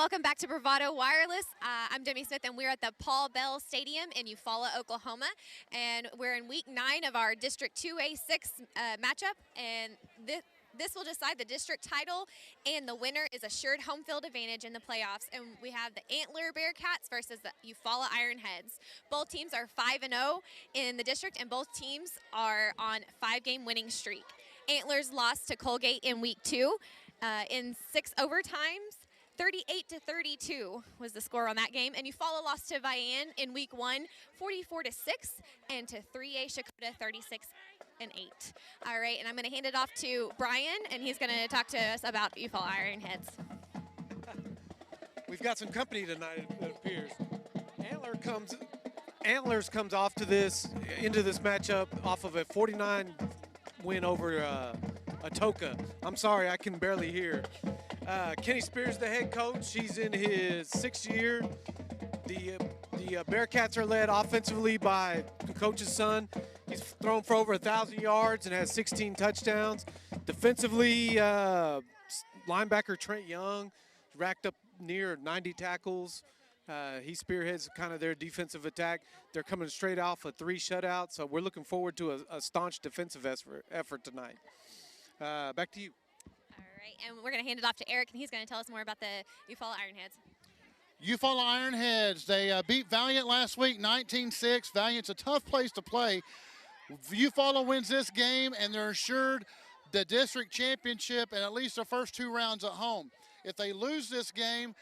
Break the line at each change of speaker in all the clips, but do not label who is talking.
welcome back to Bravado Wireless. I'm Demi Smith, and we're at the Paul Bell Stadium in Eufaula, Oklahoma. And we're in week 9 of our District 2A6 matchup. And this will decide the district title, and the winner is assured home field advantage in the playoffs. And we have the Antler Bearcats versus the Eufaula Ironheads. Both teams are 5-0 in the district, and both teams are on 5-game winning streak. Antlers lost to Colgate in week 2 in 6 overtimes. 38-32 was the score on that game, and Eufaula lost to Vian in week 1, 44-6, and to 3A Shakota, 36-8. All right, and I'm going to hand it off to Brian, and he's going to talk to us about Eufaula Ironheads.
We've got some company tonight, it appears. Antlers comes into this matchup off of a 49 win over Atoka. I'm sorry, I can barely hear. Kenny Spears, the head coach, he's in his 6th year. The Bearcats are led offensively by the coach's son. He's thrown for over 1,000 yards and has 16 touchdowns. Defensively, linebacker Trent Young racked up near 90 tackles. He spearheads kind of their defensive attack. They're coming straight off a 3 shutout, so we're looking forward to a staunch defensive effort tonight. Back to you.
All right, and we're going to hand it off to Eric, and he's going to tell us more about the Eufaula Ironheads.
Eufaula Ironheads, they beat Valiant last week, 19-6. Valiant's a tough place to play. Eufaula wins this game, and they're assured the district championship and at least the first 2 rounds at home. If they lose this game,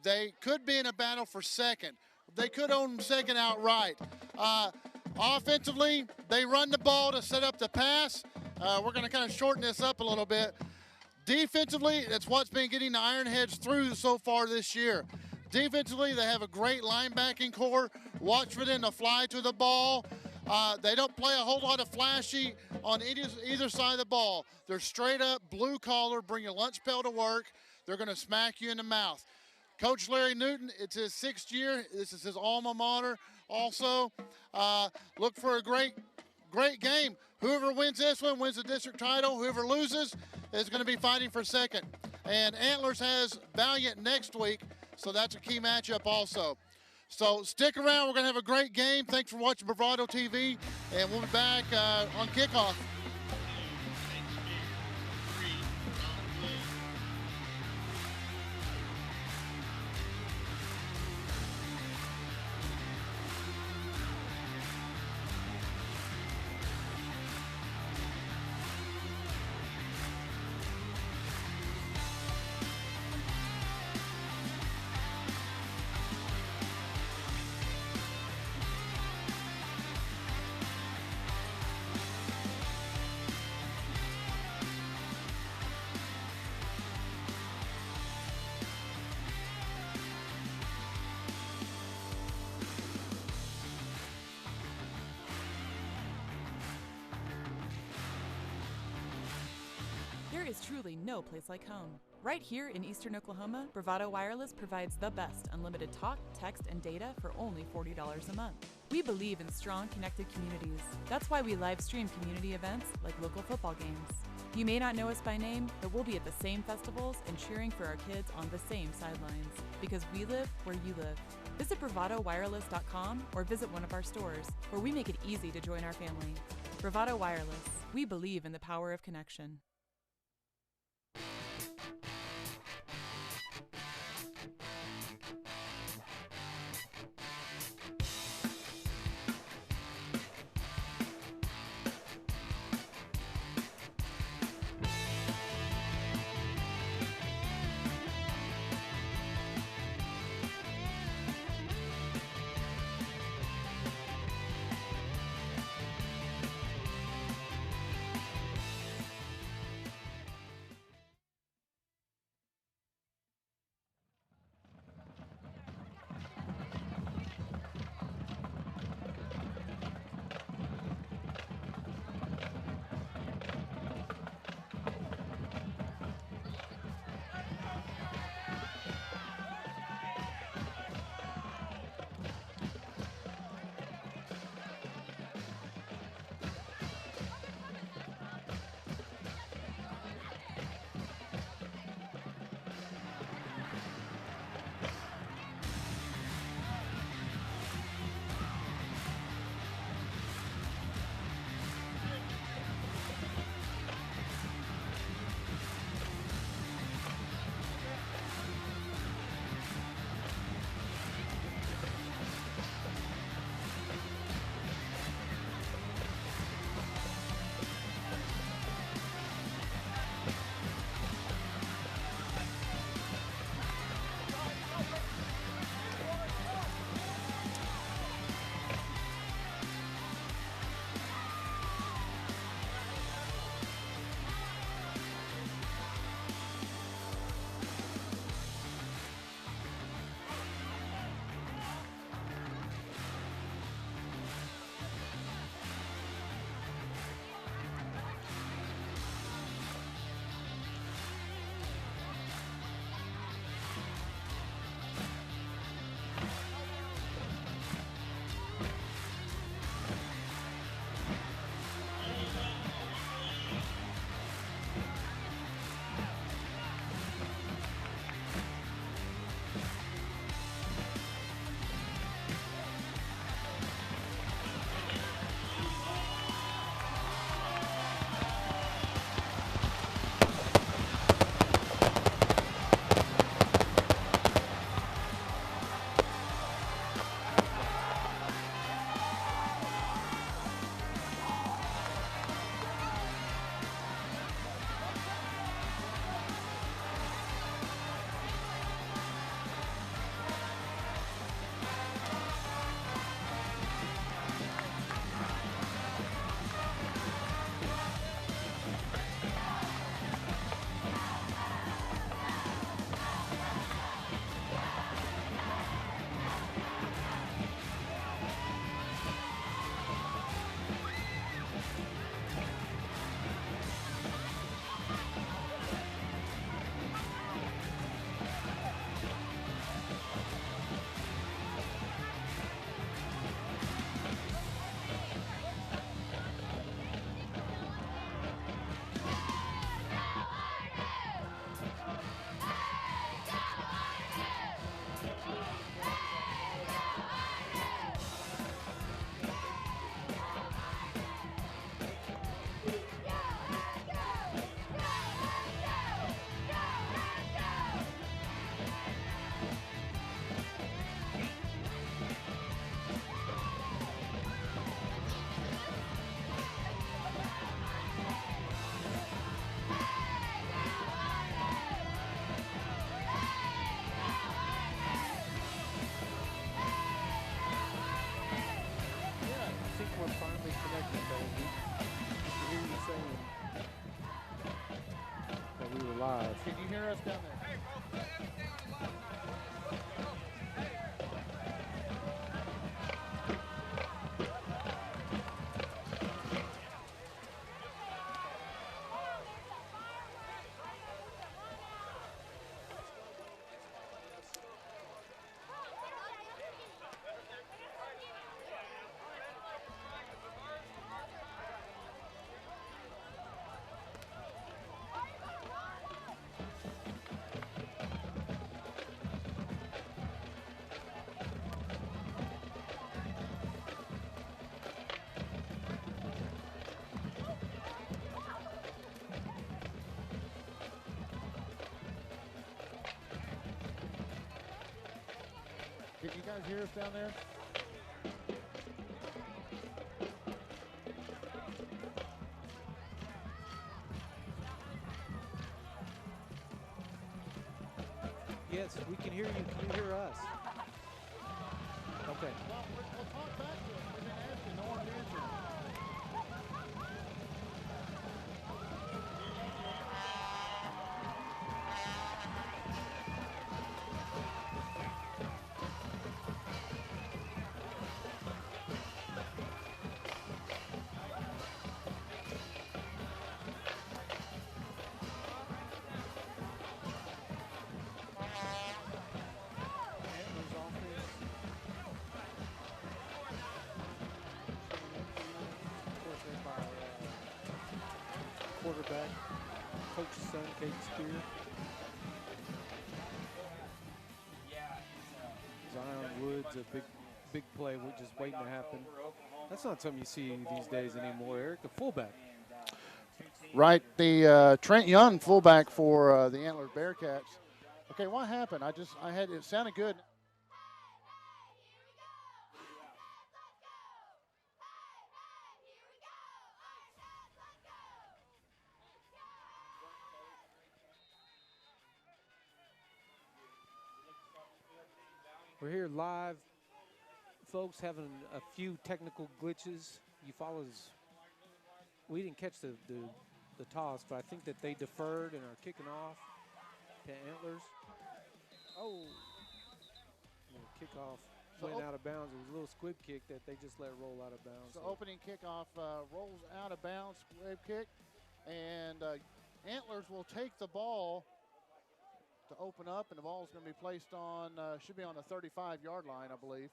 they could be in a battle for second. They could own second outright. Offensively, they run the ball to set up the pass. We're going to kind of shorten this up a little bit. Defensively, that's what's been getting the Ironheads through so far this year. Defensively, they have a great linebacking core. Watch for them to fly to the ball. They don't play a whole lot of flashy on either side of the ball. They're straight up, blue collar, bring your lunch pail to work. They're going to smack you in the mouth. Coach Larry Newton, it's his 6th year. This is his alma mater also. Look for a great game. Whoever wins this one wins the district title. Whoever loses is going to be fighting for second. And Antlers has Valiant next week, so that's a key matchup also. So stick around. We're going to have a great game. Thanks for watching Bravado TV, and we'll be back on kickoff.
There is truly no place like home. Right here in Eastern Oklahoma, Bravado Wireless provides the best unlimited talk, text, and data for only $40 a month. We believe in strong, connected communities. That's why we live stream community events like local football games. You may not know us by name, but we'll be at the same festivals and cheering for our kids on the same sidelines. Because we live where you live. Visit BravadoWireless.com or visit one of our stores, where we make it easy to join our family. Bravado Wireless. We believe in the power of connection.
5.
Can you hear us down there? Can you guys hear us down there?
Yes, we can hear you. Can you hear us? Okay.
Well, we'll talk back to us. We've been asking, no one's answering.
Antlers offense. Of course, led by quarterback, coach's son, Caden Spear. Zion Woods, a big play. We're just waiting to happen. That's not something you see these days anymore, Eric. A fullback.
Right, the Trent Young fullback for the Antlers Bearcats. Okay, what happened? It sounded good.
We're here live, folks, having a few technical glitches. Eufaula's, we didn't catch the toss, but I think that they deferred and are kicking off to Antlers. Oh, the kickoff went out of bounds. It was a little squib kick that they just let roll out of bounds.
So opening kickoff rolls out of bounds, squib kick, and Antlers will take the ball to open up, and the ball is going to be placed on, should be on the 35-yard line, I believe.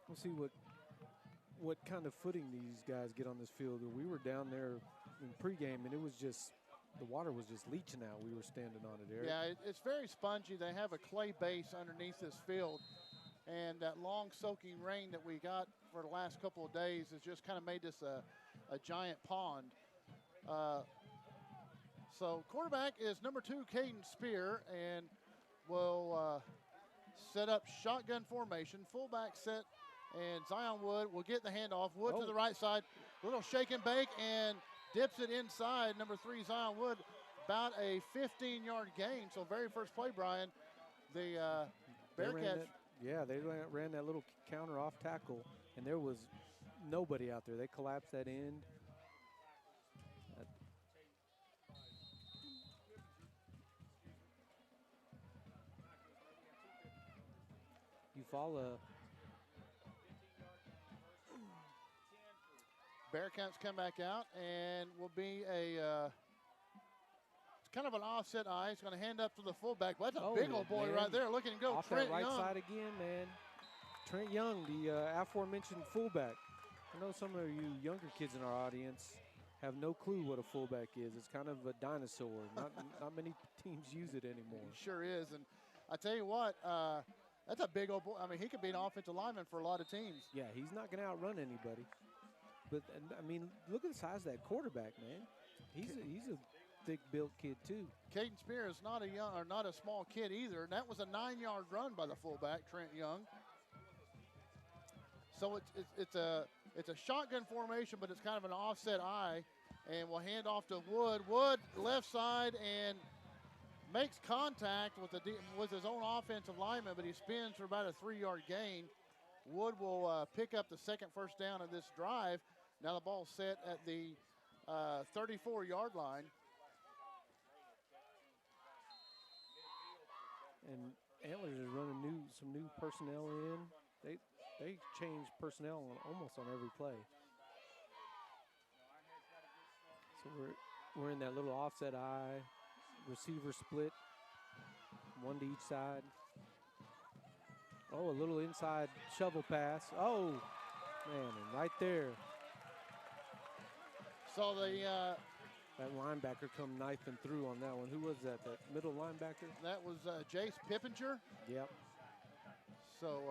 We'll see what kind of footing these guys get on this field. We were down there in pregame, and it was just, the water was just leaching out. We were standing on it, Eric.
Yeah, it's very spongy. They have a clay base underneath this field, and that long soaking rain that we got for the last couple of days has just kind of made this a giant pond. So quarterback is number 2, Caden Spear, and will set up shotgun formation, fullback set, and Zion Wood will get the handoff. Wood to the right side, little shake and bake, and dips it inside. Number 3, Zion Wood, about a 15-yard gain. So very first play, Brian, the Bearcats.
They ran that little counter off tackle, and there was nobody out there. They collapsed that end. Eufaula.
Bearcats come back out, and will be a kind of an offset eye. He's going to hand up to the fullback. But that's a big old boy right there, looking to go.
Off
Trent
that right
Young.
side again, man. Trent Young, the aforementioned fullback. I know some of you younger kids in our audience have no clue what a fullback is. It's kind of a dinosaur. Not many teams use it anymore.
He sure is. And I tell you what, that's a big old boy. I mean, he could be an offensive lineman for a lot of teams.
Yeah, he's not going to outrun anybody. But, I mean, look at the size of that quarterback, man. He's a thick-built kid, too.
Caden Spear is not a small kid either. And that was a 9-yard run by the fullback, Trent Young. So it's a shotgun formation, but it's kind of an offset eye. And we'll hand off to Wood. Wood, left side, and makes contact with his own offensive lineman, but he spins for about a 3-yard gain. Wood will pick up the second first down of this drive. Now the ball's set at the 34-yard line.
And Antlers is running some new personnel in. They change personnel almost on every play. So we're in that little offset eye, receiver split, one to each side. Oh, a little inside shovel pass. Oh, man, and right there.
So the
that linebacker come knifing through on that one. Who was that? That middle linebacker?
That was Jace Pippinger.
Yep.
So,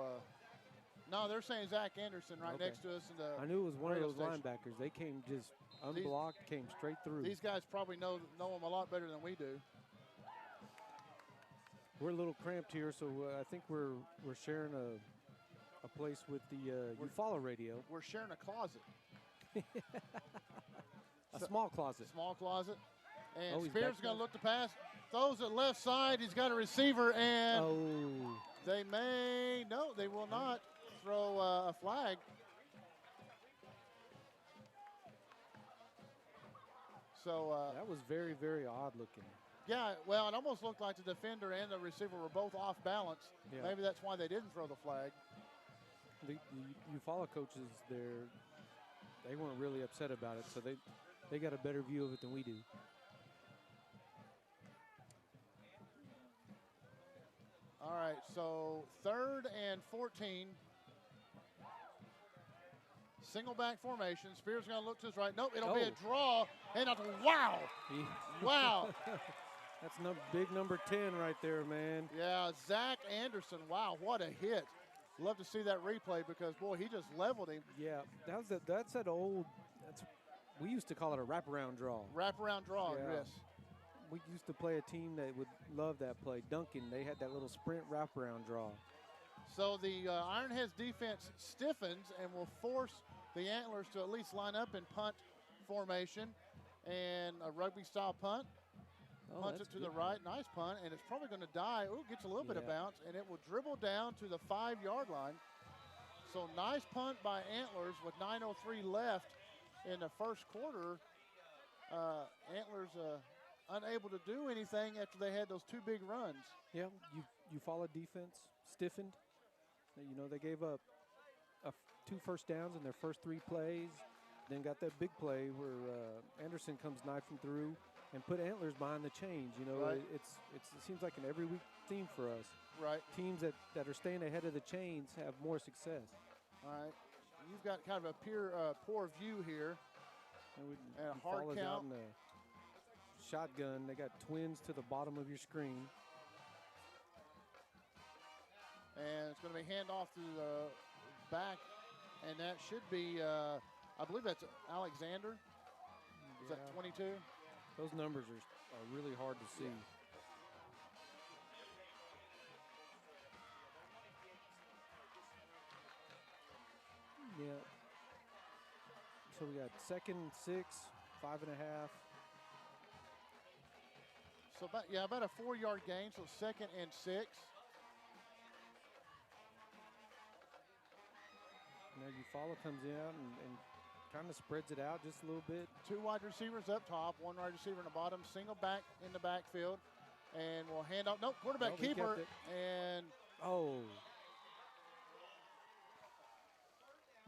no, they're saying Zach Anderson right
Okay.
next to us.
I knew it was one of
radio
those
station.
linebackers. They came just unblocked, came straight through.
These guys probably know them a lot better than we do.
We're a little cramped here, so I think we're sharing a place with the Eufaula radio.
We're sharing a closet.
A small closet.
Small closet. And
he's
Spears
back
going to
there.
look to pass. Throws it left side. He's got a receiver, and
Oh.
they will not throw a flag. So
That was very, very odd looking.
yeah, well, it almost looked like the defender and the receiver were both off balance.
Yeah.
Maybe that's why they didn't throw the flag.
The Eufaula coaches there, they weren't really upset about it, so they got a better view of it than we do.
All right, so 3rd and 14. Single back formation. Spears going to look to his right. Nope, it'll be a draw. And wow. Wow.
That's big number 10 right there, man.
Yeah, Zach Anderson. Wow, what a hit. Love to see that replay because, boy, he just leveled him.
Yeah, that's that old, we used to call it a wraparound draw.
Wraparound draw,
Yeah.
yes.
We used to play a team that would love that play. Duncan, they had that little sprint wraparound draw.
So the Ironheads defense stiffens and will force the Antlers to at least line up in punt formation and a rugby-style punt.
Oh,
Punts
that's
it to the
good.
right, nice punt, and it's probably going to die. Ooh, gets a little bit of
Yeah.
bounce, and it will dribble down to the 5-yard line. So nice punt by Antlers with 9:03 left in the first quarter. Antlers unable to do anything after they had those 2 big runs.
Yeah, Eufaula defense stiffened. You know, they gave up 2 first downs in their first 3 plays, then got that big play where Anderson comes knifing through and put Antlers behind the chains. You know,
Right.
it seems like an every week theme for us.
Right.
Teams that are staying ahead of the chains have more success.
All right. You've got kind of a poor view here. And a hard
Eufaula's out
count.
in the shotgun. They got twins to the bottom of your screen.
And it's going to be handoff to the back, and that should be, I believe that's Alexander. Is that 22?
Those numbers are really hard to see. Yeah. So we got 2nd and 6, 5.5.
So about a 4-yard gain, so 2nd and 6.
Now Eufaula comes in and kind of spreads it out just a little bit.
2 wide receivers up top, 1 wide receiver in the bottom, single back in the backfield, and we'll hand off. Nope, quarterback
Oh, he kept
keeper,
it.
and
Oh.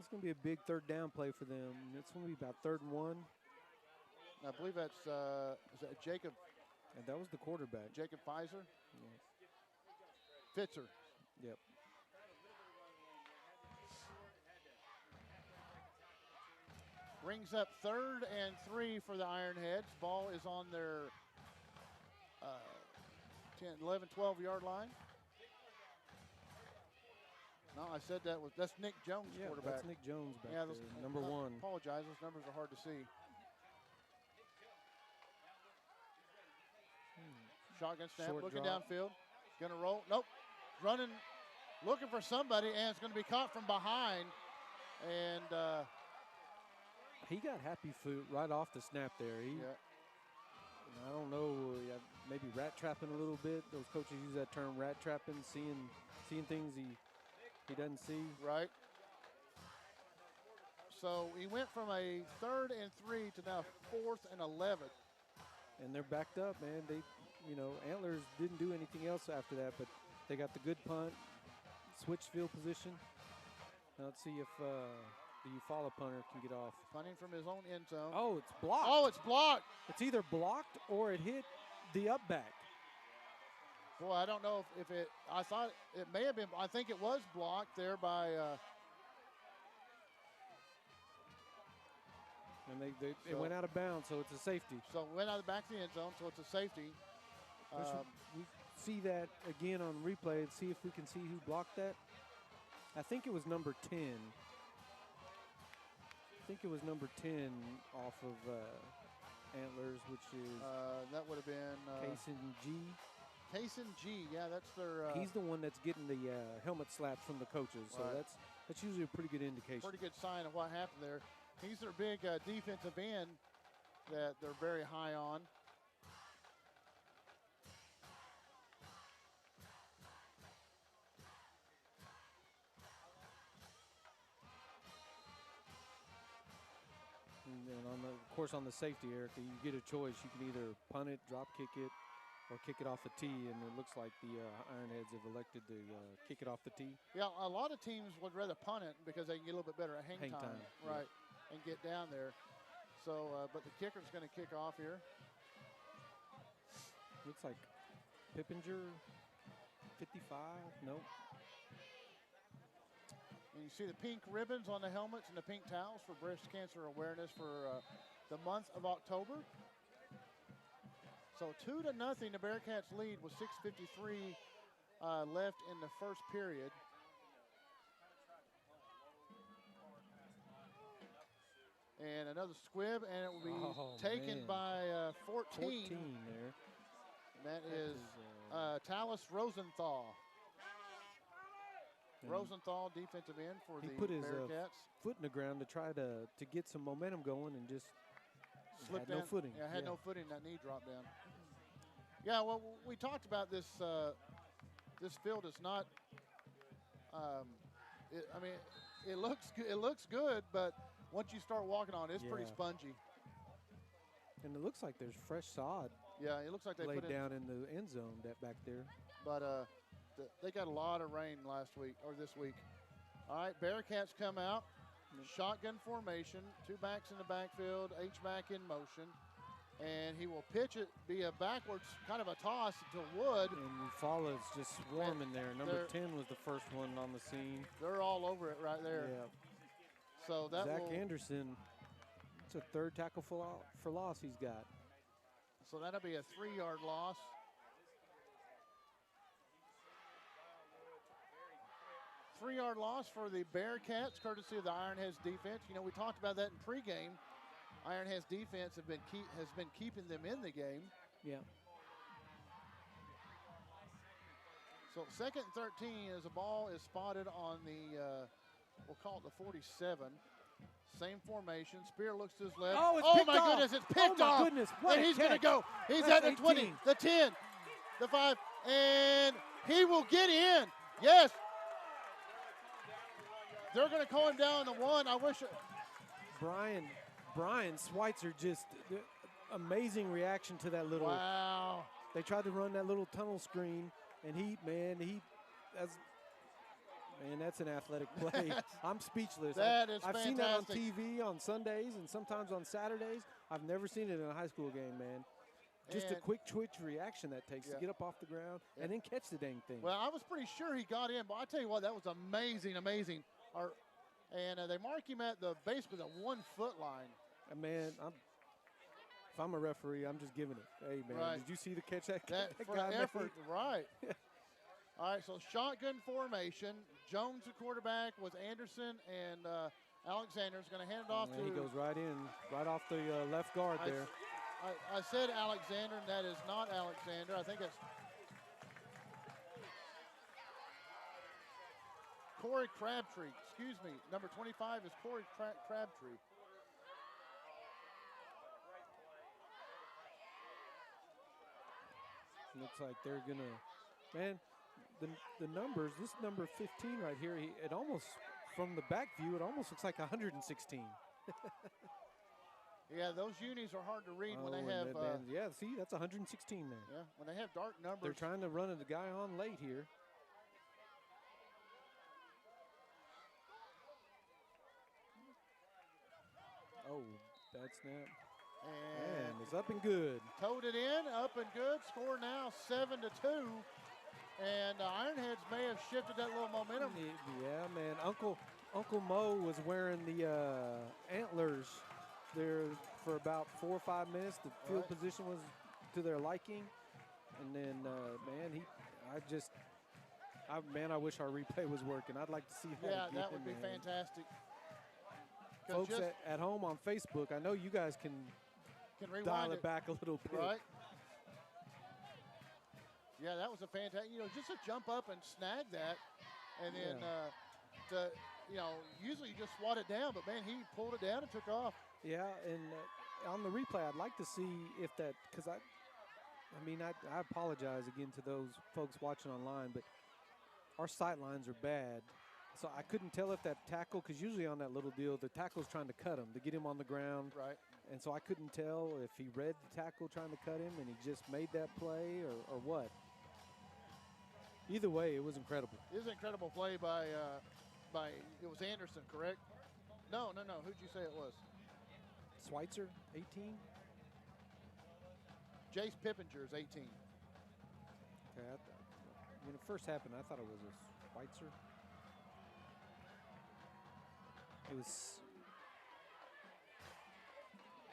It's going to be a big 3rd down play for them. It's going to be about 3rd and 1.
I believe that's is that Jacob
And that was the quarterback.
Pfizer?
Yeah.
Fitzer.
Yep.
Brings up 3rd and 3 for the Ironheads. Ball is on their 10, 11, 12-yard line. No, I said that's Nick Jones,
Yeah,
quarterback.
that's Nick Jones back
Yeah,
there, number 1.
I apologize, those numbers are hard to see. Shotgun snap,
Short
looking
drop.
downfield. Gonna roll, nope. Running, looking for somebody, and it's gonna be caught from behind. And
He got happy foot right off the snap there. I don't know, maybe rat trapping a little bit. Those coaches use that term, rat trapping, seeing things he doesn't see.
right. So he went from a 3rd and 3 to now 4th and 11.
And they're backed up, man. They, you know, Antlers didn't do anything else after that, but they got the good punt, switch field position. Now let's see if the Eufaula punter can get off.
Punting from his own end zone.
Oh, it's blocked.
Oh, it's blocked.
It's either blocked or it hit the up back.
Boy, I don't know if it, I thought it may have been, I think it was blocked there by,
and it went out of bounds, so it's a safety.
so it went out of the back of the end zone, so it's a safety.
We see that again on replay and see if we can see who blocked that. I think it was number 10. I think it was number 10 off of Antlers, which is
that would have been
Kaysen G.
Kaysen G, yeah, that's their.
He's the one that's getting the helmet slaps from the coaches, so
Right.
that's usually a pretty good indication.
Pretty good sign of what happened there. He's their big defensive end that they're very high on.
And of course, on the safety, Erica, you get a choice. You can either punt it, drop kick it, or kick it off the tee. And it looks like the Ironheads have elected to kick it off the tee.
Yeah, a lot of teams would rather punt it because they can get a little bit better at hang
Hang
time,
time,
right, and get down there. So, but the kicker's going to kick off here.
Looks like Pippinger, 55. Nope.
And you see the pink ribbons on the helmets and the pink towels for breast cancer awareness for the month of October. So 2-0, the Bearcats lead with 6:53 left in the first period. And another squib, and it will be taken by 14.
14 there.
That is Talus Rosenthal. Rosenthal, defensive end for
He
the
put his
Bearcats.
foot in the ground to try to get some momentum going and just
Slipped
had no
down.
footing.
Yeah, had no footing. That knee dropped down. Yeah, well, we talked about this. This field is not. I mean, it looks good, but once you start walking on it, it's pretty
Yeah.
spongy.
And it looks like there's fresh sod
Yeah, it looks like they
laid
put it.
down in the end zone that back there.
But they got a lot of rain last week or this week. All right, Bearcats come out. Shotgun formation, 2 backs in the backfield, H-back in motion. And he will pitch it, be a backwards kind of a toss to Wood.
And Eufaula is just swarming there. Number 10 was the first one on the scene.
They're all over it right there.
Yeah.
So that
Zach
will,
Anderson, it's a 3rd tackle for loss he's got.
so that'll be a 3-yard loss. Three-yard loss for the Bearcats, courtesy of the Ironheads defense. You know, we talked about that in pregame. Ironheads defense has been keeping them in the game.
Yeah.
So 2nd and 13 as the ball is spotted on the, we'll call it the 47. Same formation. Spear looks to his left.
Oh, it's
oh
picked
my
off.
goodness, it's picked
Oh, my
off.
goodness. What
And
a
he's going to
catch.
go. He's
That's
at the 20,
18.
the 10, the 5, and he will get in. Yes. They're going to call him down the 1. I wish.
Brian Schweitzer, just amazing reaction to that little.
Wow.
They tried to run that little tunnel screen, and that's an athletic play. I'm speechless.
That is
I've seen that on
fantastic.
TV on Sundays and sometimes on Saturdays. I've never seen it in a high school game, man. Just a
And-
quick twitch reaction that takes
Yeah.
to get up off the ground and then catch the dang thing.
Well, I was pretty sure he got in, but I tell you what, that was amazing. And they mark him at basically the 1-foot line.
And man, if I'm a referee, I'm just giving it. Hey, man,
Right.
did you see the catch that
For
guy made?
effort, right. All right, so shotgun formation. Jones, the quarterback, with Anderson, and Alexander's going to hand it off
And
to.
he goes right in, right off the left guard there.
I said Alexander, and that is not Alexander. I think it's Corey Crabtree. Excuse me. Number 25 is Corey Crabtree.
Looks like they're gonna, man. The numbers. This number 15 right here. It almost from the back view, it almost looks like 116.
Yeah, those unis are hard to read when they
and
have.
yeah, see, that's 116 there.
Yeah, when they have dark numbers.
They're trying to run the guy on late here. Oh, bad snap. And it's up and good.
Towed it in, up and good. Score now 7-2. And Ironheads may have shifted that little momentum.
Yeah, man. Uncle Mo was wearing the Antlers there for about 4 or 5 minutes. The field position was to their liking. And then, man, I wish our replay was working. I'd like to see that
Yeah,
again,
that would be
man.
fantastic.
Folks at home on Facebook, I know you guys can dial it back a little bit.
Right. Yeah, that was a fantastic, just to jump up and snag that. And then, usually you just swat it down, but man, he pulled it down and took off.
Yeah, and on the replay, I'd like to see if that, because I apologize again to those folks watching online, but our sight lines are bad. So I couldn't tell if that tackle, because usually on that little deal, the tackle's trying to cut him, to get him on the ground.
Right.
And so I couldn't tell if he read the tackle trying to cut him and he just made that play or what. Either way, it was incredible.
It was an incredible play by it was Anderson, correct? No. Who'd you say it was?
Schweitzer, 18?
Jace Pippinger's 18.
Okay, when it first happened, I thought it was a Schweitzer. It was.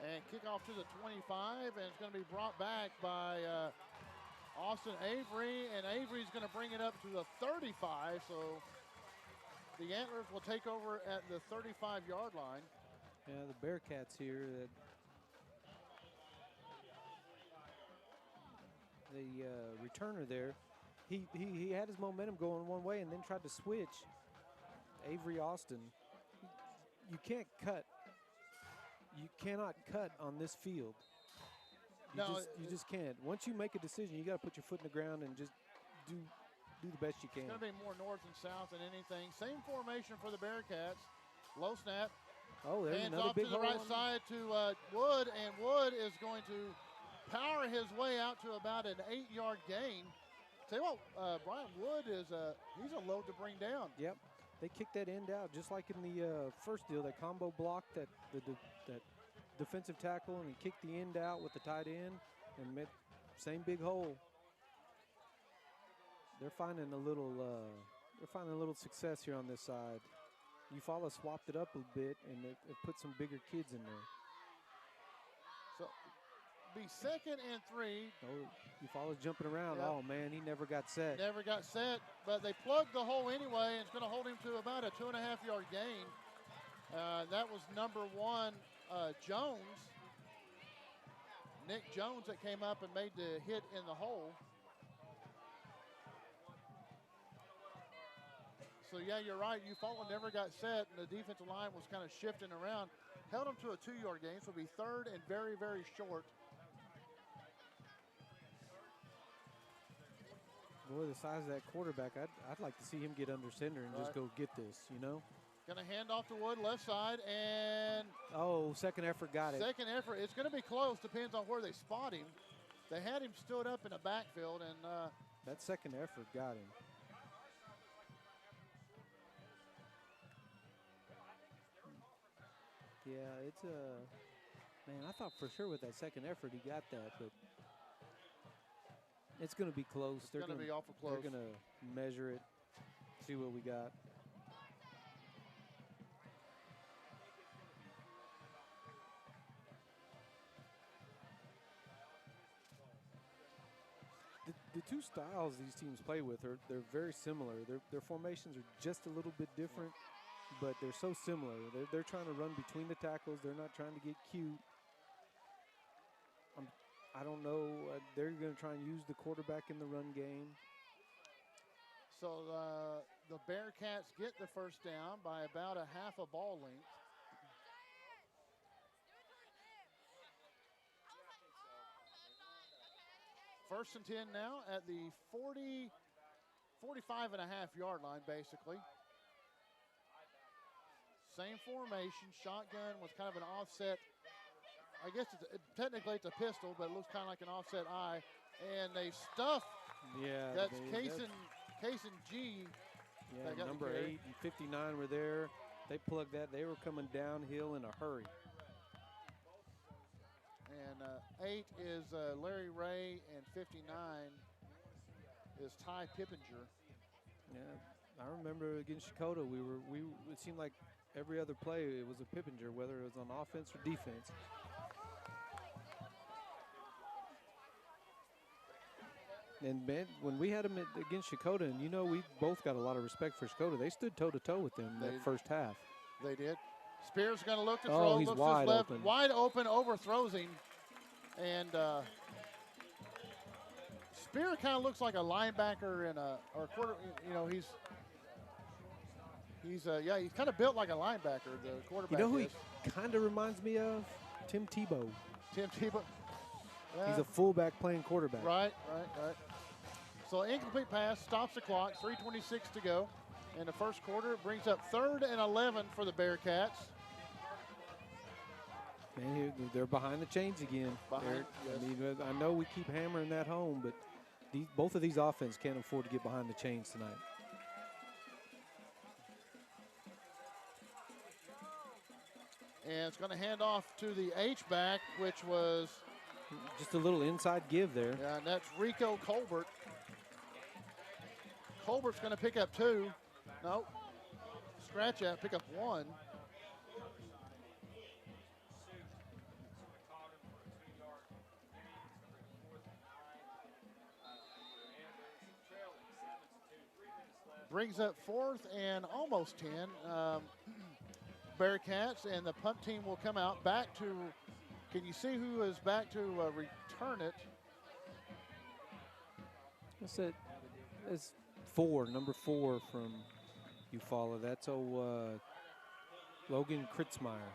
And kickoff to the 25, and it's going to be brought back by Austin Avery, and Avery's going to bring it up to the 35, so the Antlers will take over at the 35-yard line.
Yeah, the Bearcats here. The returner there, he had his momentum going one way and then tried to switch. Avery Austin, you can't cut. You cannot cut on this field. You just can't. Once you make a decision, you got to put your foot in the ground and just do the best you can.
It's going to be more north and south than anything. Same formation for the Bearcats. Low snap.
Oh, there's
hands
another
off
big
to the
hole
right side to Wood, and Wood is going to power his way out to about an 8-yard gain. Tell you what, Brian Wood he's a load to bring down.
Yep. They kicked that end out just like in the first deal. That combo blocked that defensive tackle, and he kicked the end out with the tight end and met same big hole. They're finding a little success here on this side. Eufaula swapped it up a bit and it put some bigger kids in there.
So be 2nd and 3.
Oh, Eufaula's jumping around.
Yep.
Oh man, he never got set.
Never got set, but they plugged the hole anyway, and it's going to hold him to about a 2.5-yard gain. That was number 1, Jones. Nick Jones that came up and made the hit in the hole. So yeah, you're right. Eufaula never got set, and the defensive line was kind of shifting around. Held him to a 2-yard gain, so it'll be 3rd and very, very short.
Boy, the size of that quarterback, I'd like to see him get under center and just go get this,
Going to hand off to Wood, left side, and...
Oh, second effort got it.
Second effort. It's going to be close, depends on where they spot him. They had him stood up in the backfield, and...
that second effort got him. Yeah, it's man, I thought for sure with that second effort he got that, but it's going to be close.
It's going to be awful close.
They're going to measure it, see what we got. The two styles these teams play with they're very similar. Their formations are just a little bit different, but they're so similar. They're trying to run between the tackles. They're not trying to get cute. I don't know. They're going to try and use the quarterback in the run game.
So the Bearcats get the first down by about a half a ball length. First and 10 now at the 45 and a half yard line, basically. Same formation. Shotgun with kind of an offset. I guess technically it's a pistol, but it looks kind of like an offset eye. And they stuff.
Yeah.
That's Cason G.
Yeah, number 8 and 59 were there. They plugged that. They were coming downhill in a hurry.
And 8 is Larry Ray, and 59 is Ty Pippinger.
Yeah, I remember against Shakota, it seemed like every other play it was a Pippinger, whether it was on offense or defense. And man, when we had them against Shakota, and you know we both got a lot of respect for Shakota, they stood toe-to-toe with them that first half.
They did. Spears going to look to throw.
He's
looks
wide
left,
open.
Wide open, overthrows him. And Spear kind of looks like a linebacker or a quarter. You know, he's kind of built like a linebacker, the quarterback.
You know who
is.
he kind of reminds me of? Tim Tebow.
Tim Tebow. Yeah.
He's a fullback playing quarterback.
Right. So incomplete pass, stops the clock, 3:26 to go in the first quarter. It brings up 3rd and 11 for the Bearcats.
Man, they're behind the chains again.
Yes.
I mean, I know we keep hammering that home, but both of these offenses can't afford to get behind the chains tonight.
And it's going to hand off to the H-back, which was
just a little inside give there.
Yeah, and that's Rico Colbert. Colbert's going to pick up 2. Nope. Scratch out, pick up 1. Brings up 4th and almost 10. Bearcats, and the punt team will come out back to, can you see who is back to return it?
That's it. It's number 4 from Eufaula. That's Logan Kritzmeyer.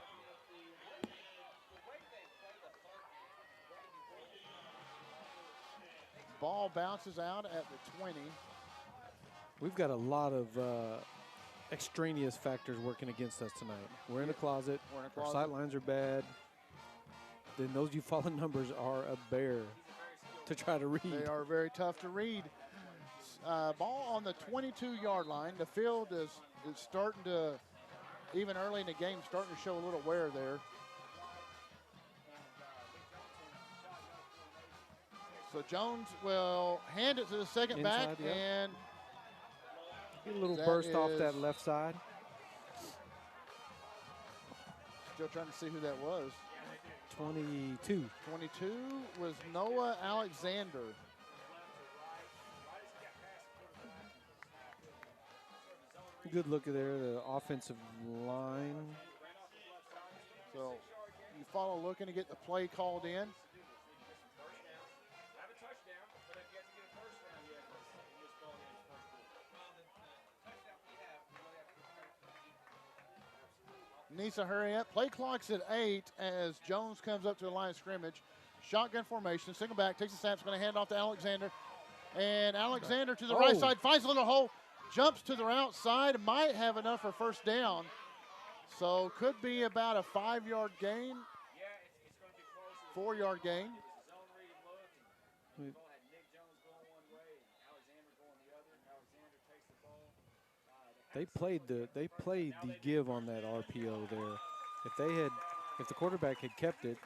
Ball bounces out at the 20.
We've got a lot of extraneous factors working against us tonight. We're in a closet. Our sight lines are bad. Then those Eufaula numbers are a bear to try to read.
They are very tough to read. Ball on the 22-yard line. The field is starting to, even early in the game, starting to show a little wear there. So Jones will hand it to the second
Inside,
back,
yeah.
and
get a little burst off that left side.
Still trying to see who that was.
22.
22 was Noah Alexander.
Good look at there, the offensive line.
So you follow looking to get the play called in. Needs to hurry up. Play clock's at 8 as Jones comes up to the line of scrimmage. Shotgun formation, single back, takes the snaps, going to hand off to Alexander. And Alexander to the right side, finds a little hole, jumps to the outside, might have enough for first down. So could be about a 5-yard gain, 4-yard gain.
They played the give on that RPO there. If the quarterback had kept it,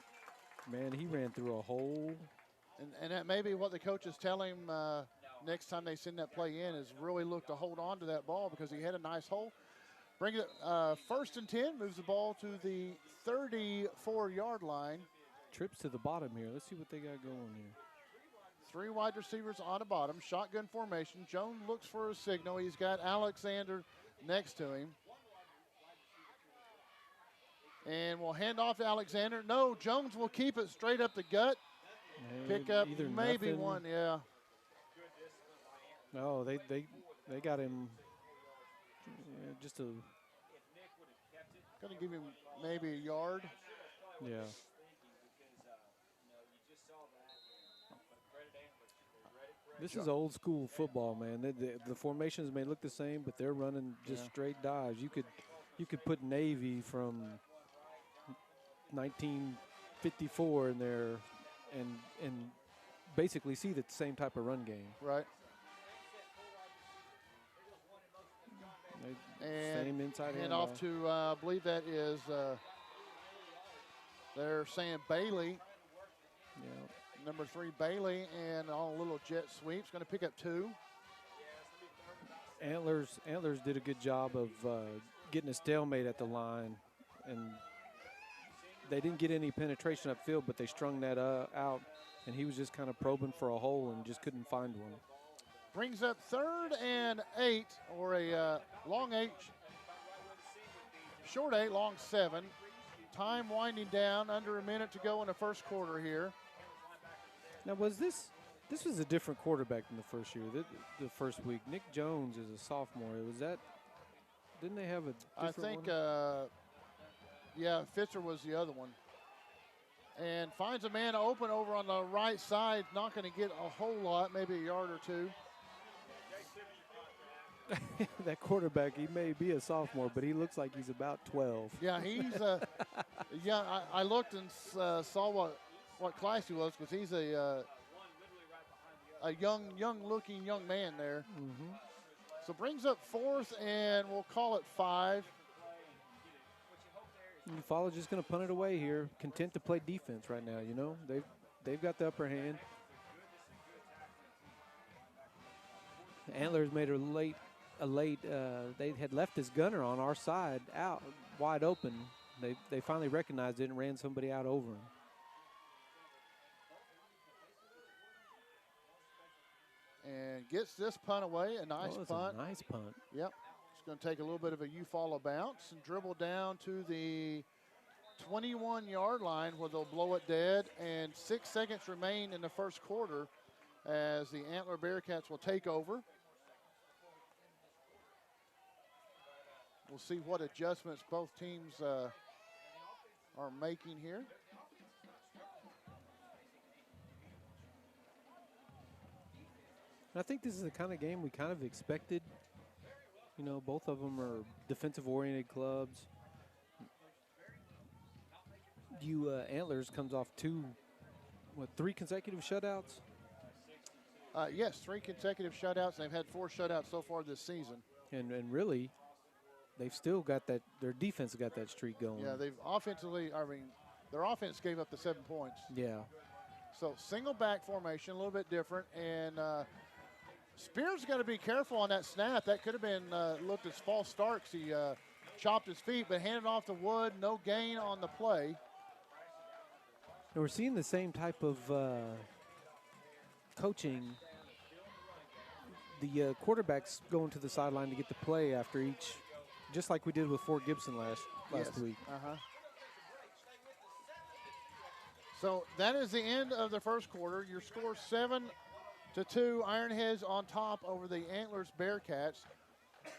man, he ran through a hole.
And that may be what the coaches tell him next time they send that play in, is really look to hold on to that ball because he had a nice hole. Bring it 1st and 10, moves the ball to the 34-yard line.
Trips to the bottom here. Let's see what they got going here.
3 wide receivers on the bottom, shotgun formation. Jones looks for a signal. He's got Alexander next to him. And we'll hand off to Alexander. No, Jones will keep it straight up the gut. Pick up maybe
nothing.
One, yeah.
No, they got him just a.
Going to give him maybe a yard.
Yeah. This is old school football, man. The formations may look the same, but they're running just straight dives. you could put Navy from 1954 in there and basically see the same type of run game.
Right.
Same inside
and off to, I believe that is, they're saying Bailey.
Yeah.
Number 3, Bailey, and on a little jet sweep. It's going to pick up 2.
Antlers did a good job of getting a stalemate at the line, and they didn't get any penetration upfield, but they strung that out, and he was just kind of probing for a hole and just couldn't find one.
Brings up 3rd and 8, or a long 8, short 8, long 7. Time winding down, under a minute to go in the first quarter here.
Now, this was a different quarterback than the first year, the first week. Nick Jones is a sophomore. Didn't they have a different one?
Yeah, Fitzer was the other one. And finds a man open over on the right side. Not going to get a whole lot, maybe a yard or 2.
That quarterback, he may be a sophomore, but he looks like he's about 12.
Yeah, he's yeah. I looked and saw what class he was, because he's a young-looking young man there.
Mm-hmm.
So brings up 4th, and we'll call it 5.
Eufaula just going to punt it away here. Content to play defense right now. You know, they've got the upper hand. Antlers made a late. They had left his gunner on our side out wide open. They finally recognized it and ran somebody out over him.
And gets this punt away. A nice punt.
A nice punt.
Yep. It's going to take a little bit of a Eufaula bounce and dribble down to the 21-yard line, where they'll blow it dead. And 6 seconds remain in the first quarter as the Antler Bearcats will take over. We'll see what adjustments both teams are making here.
I think this is the kind of game we kind of expected. You know, both of them are defensive-oriented clubs. Antlers comes off 3 consecutive shutouts?
Yes, 3 consecutive shutouts. They've had 4 shutouts so far this season.
And really, they've still got that. Their defense has got that streak going.
Yeah, they've offensively. I mean, their offense gave up the 7 points.
Yeah.
So single back formation, a little bit different, and Spears got to be careful on that snap. That could have been looked as false starts. He chopped his feet, but handed off to Wood. No gain on the play.
And we're seeing the same type of coaching. The quarterbacks going to the sideline to get the play after each, just like we did with Fort Gibson last week.
So that is the end of the first quarter. Your score 7-2. Ironheads on top over the Antlers Bearcats.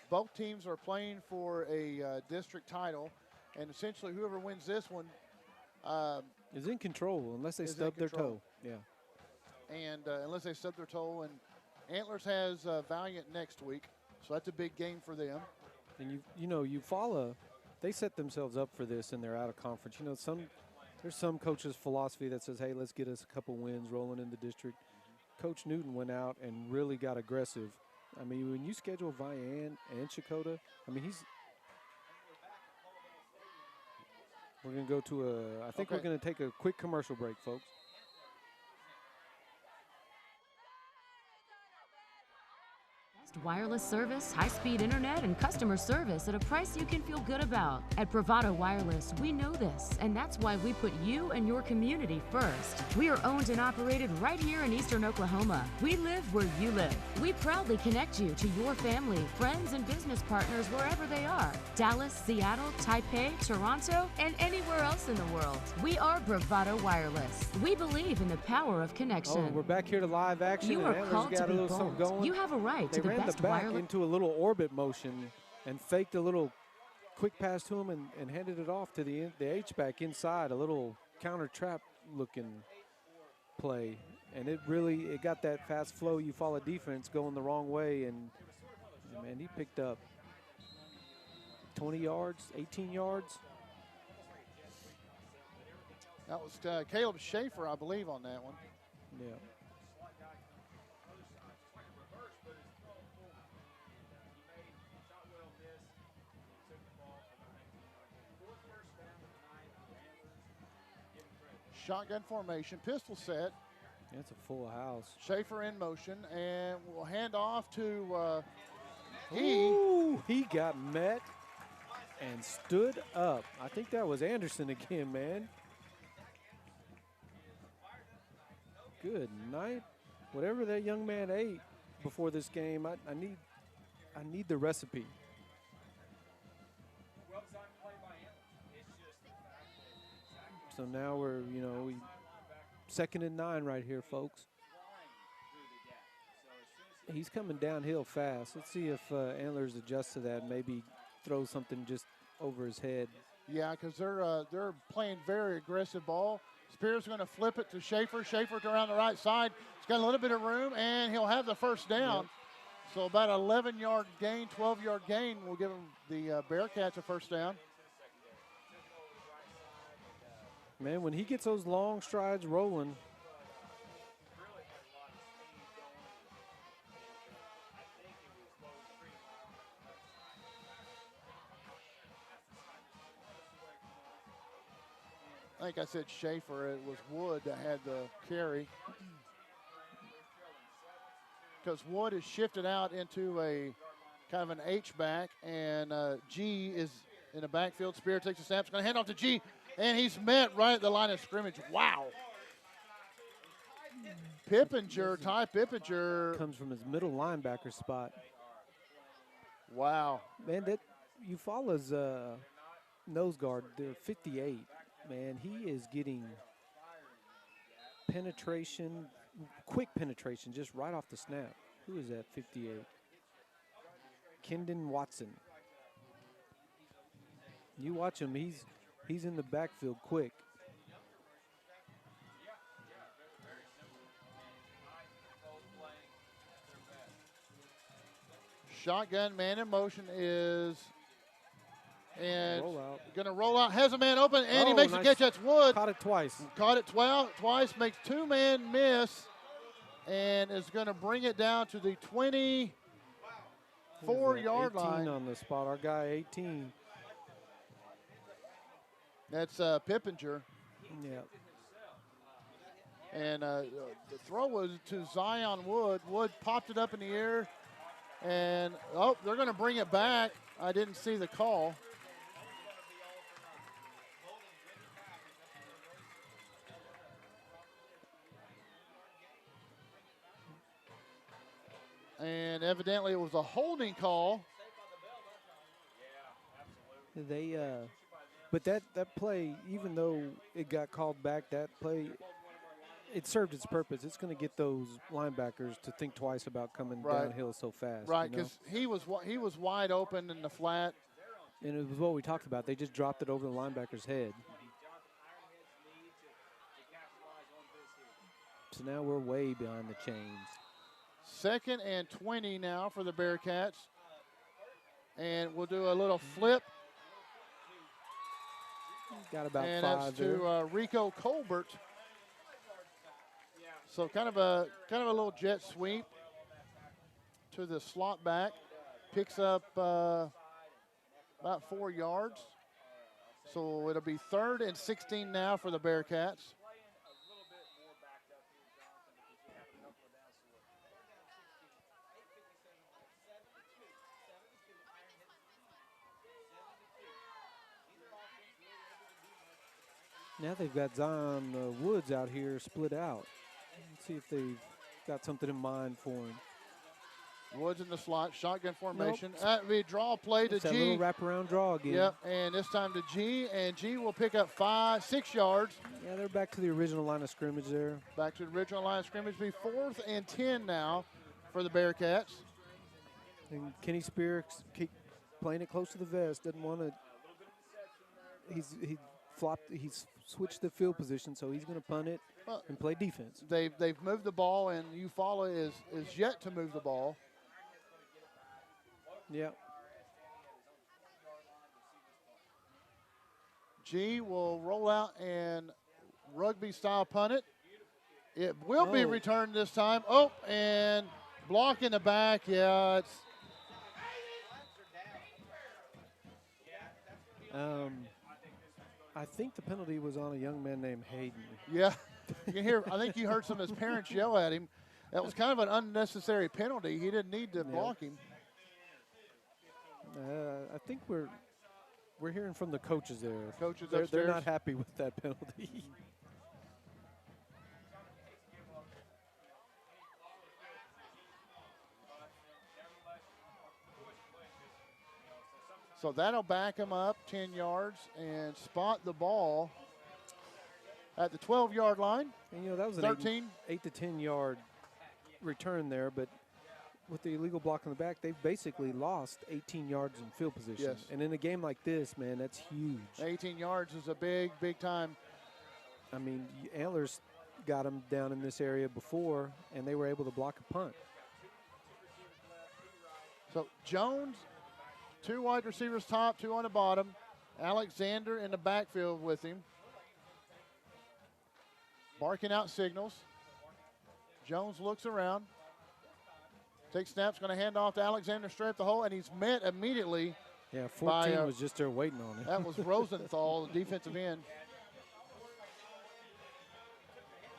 Both teams are playing for a district title, and essentially whoever wins this one
is in control unless they stub their toe. Yeah.
And unless they stub their toe, and Antlers has Valiant next week, so that's a big game for them.
And Eufaula, they set themselves up for this in their out of conference. You know, there's some coaches' philosophy that says, hey, let's get us a couple wins rolling in the district. Coach Newton went out and really got aggressive. I mean, when you schedule Vian and Chakota, I mean, we're going to go to I think we're going to take a quick commercial break, folks.
Wireless service, high-speed internet, and customer service at a price you can feel good about. At Bravado Wireless, we know this, and that's why we put you and your community first. We are owned and operated right here in Eastern Oklahoma. We live where you live. We proudly connect you to your family, friends, and business partners wherever they are. Dallas, Seattle, Taipei, Toronto, and anywhere else in the world. We are Bravado Wireless. We believe in the power of connection.
Oh, we're back here to live action.
You are called to be bold.
Going.
You have a right to the best
the back into a little orbit motion and faked a little quick pass to him and handed it off to the H-back inside, a little counter trap looking play. And it got that fast flow Eufaula defense going the wrong way, and man, he picked up 20 yards, 18 yards.
That was Caleb Schaefer, I believe, on that one.
Yeah.
Shotgun formation, pistol set.
That's a full house.
Schaefer in motion, and we'll hand off to
he got met and stood up. I think that was Anderson again, man. Good night. Whatever that young man ate before this game, I need the recipe. So now we're, we 2nd and 9 right here, folks. He's coming downhill fast. Let's see if Antlers adjusts to that. Maybe throw something just over his head.
Yeah, because they're playing very aggressive ball. Spears going to flip it to Schaefer. Schaefer around the right side. He's got a little bit of room, and he'll have the first down. Yep. So about 11-yard gain, 12-yard gain will give him the Bearcats a first down.
Man, when he gets those long strides rolling,
I think I said Schaefer. It was Wood that had the carry. Because Wood is shifted out into a kind of an H-back, and G is in the backfield. Spear takes a snap. He's going to hand off to G, and he's met right at the line of scrimmage. Wow. Pippinger, Ty Pippinger.
Comes from his middle linebacker spot.
Wow.
Man, that Eufaula's nose guard, they're 58. Man, he is getting penetration, quick penetration, just right off the snap. Who is that, 58? Kendon Watson. You watch him, he's in the backfield quick.
Shotgun, man in motion is, and going to
roll
roll out, has a man open, and he makes the catch. That's Wood.
Caught it twice.
Caught it twice, makes two-man miss, and is going to bring it down to the 24-yard line.
18 on the spot, our guy 18.
That's Pippinger.
Yeah.
And the throw was to Zion Wood. Wood popped it up in the air. And, they're going to bring it back. I didn't see the call. And evidently it was a holding call.
But that play, even though it got called back, that play, it served its purpose. It's going to get those linebackers to think twice about coming downhill so fast.
Right, because he was wide open in the flat.
And it was what we talked about. They just dropped it over the linebacker's head. So now we're way behind the chains.
2nd and 20 now for the Bearcats. And we'll do a little flip.
Got about
and
5
that's
there.
To Rico Colbert. So kind of a little jet sweep to the slot back. Picks up about 4 yards. So it'll be 3rd and 16 now for the Bearcats.
Now they've got Zion Woods out here split out. Let's see if they've got something in mind for him.
Woods in the slot, shotgun formation. That would be a draw play to G.
That little wraparound draw again.
Yep, and this time to G, and G will pick up 6 yards.
Yeah, they're back to the original line of scrimmage there.
Back to the original line of scrimmage. Be 4th and 10 now for the Bearcats.
And Kenny Spears keep playing it close to the vest. Doesn't want to. He's switched the field position, so he's going to punt it and play defense.
They've moved the ball, and Eufaula is yet to move the ball.
Yeah.
G will roll out and rugby-style punt it. It will be returned this time. Oh, and block in the back. Yeah, it's.
I think the penalty was on a young man named Hayden.
Yeah, you can hear. I think you heard some of his parents yell at him. That was kind of an unnecessary penalty. He didn't need to block him.
I think we're hearing from the coaches there.
Coaches
they're
upstairs.
not happy with that penalty.
So that'll back him up 10 yards and spot the ball at the 12-yard line.
And, you know, that was
13.
an 8 to 10 yard return there, but with the illegal block in the back, they've basically lost 18 yards in field position.
Yes.
And in a game like this, man, that's huge.
18 yards is a big, big time.
I mean, Antlers got them down in this area before, and they were able to block a punt.
So Jones, 2 wide receivers top, 2 on the bottom. Alexander in the backfield with him. Barking out signals. Jones looks around. Takes snaps, going to hand off to Alexander straight up the hole, and he's met immediately.
Yeah, 14 was just there waiting on him.
That was Rosenthal, the defensive end.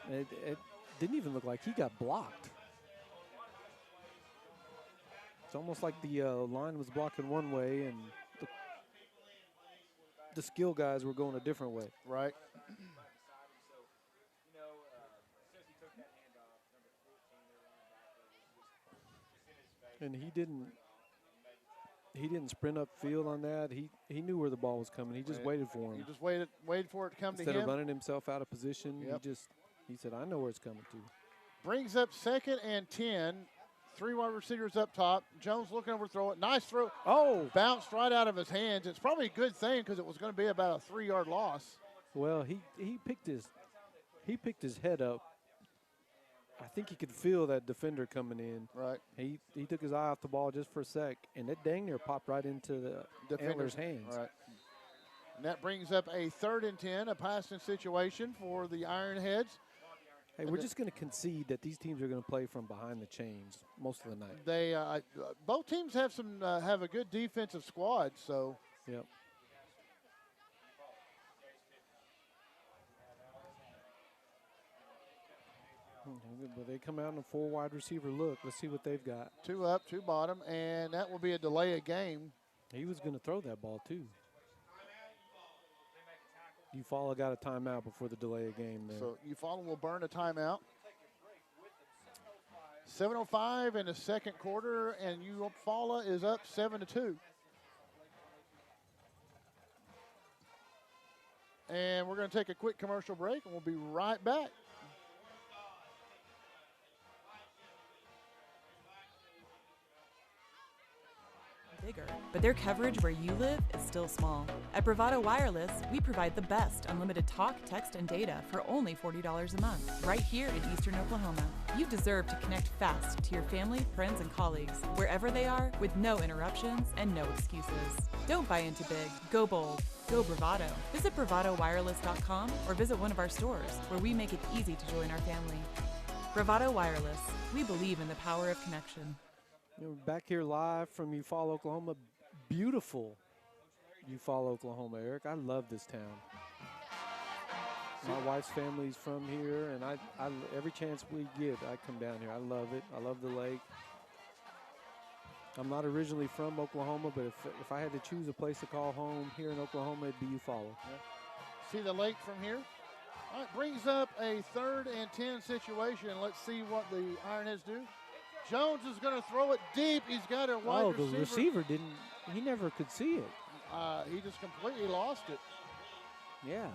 It didn't even look like he got blocked. It's almost like the line was blocking one way and the skill guys were going a different way.
Right.
And he didn't sprint up field on that. He knew where the ball was coming. He just waited for him.
He just waited for it to come
Instead
to him.
of running himself out of position,
Yep.
he said, I know where it's coming to.
Brings up 2nd and 10. 3 wide receivers up top. Jones looking over, throw it. Nice throw.
Oh!
Bounced right out of his hands. It's probably a good thing because it was going to be about a 3-yard loss.
Well, he picked his head up. I think he could feel that defender coming in.
Right.
He took his eye off the ball just for a sec, and it dang near popped right into the Antlers' hands.
Right. And that brings up a 3rd and 10, a passing situation for the Ironheads.
Hey, we're just going to concede that these teams are going to play from behind the chains most of the night.
They both teams have have a good defensive squad, so.
Yep. But they come out in a 4 wide receiver look. Let's see what they've got.
2 up, 2 bottom, and that will be a delay of game.
He was going to throw that ball too. Eufaula got a timeout before the delay of game there.
So Eufaula will burn a timeout. 7:05 in the 2nd quarter, and Eufaula is up 7-2. And we're going to take a quick commercial break, and we'll be right back.
Bigger, but their coverage where you live is still small. At Bravado Wireless, we provide the best unlimited talk, text, and data for only $40 a month, right here in Eastern Oklahoma. You deserve to connect fast to your family, friends, and colleagues, wherever they are, with no interruptions and no excuses. Don't buy into big. Go bold. Go Bravado. Visit bravadowireless.com or visit one of our stores, where we make it easy to join our family. Bravado Wireless. We believe in the power of connection.
You know, back here live from Eufaula, Oklahoma. Beautiful Eufaula, Oklahoma, Eric. I love this town. My wife's family's from here, and I every chance we get, I come down here. I love it. I love the lake. I'm not originally from Oklahoma, but if I had to choose a place to call home here in Oklahoma, it'd be Eufaula.
Yeah. See the lake from here? All right, brings up a 3rd and 10 situation. Let's see what the Ironheads do. Jones is going to throw it deep. He's got a wide receiver.
Oh, the receiver didn't. He never could see it.
He just completely lost it.
Yeah.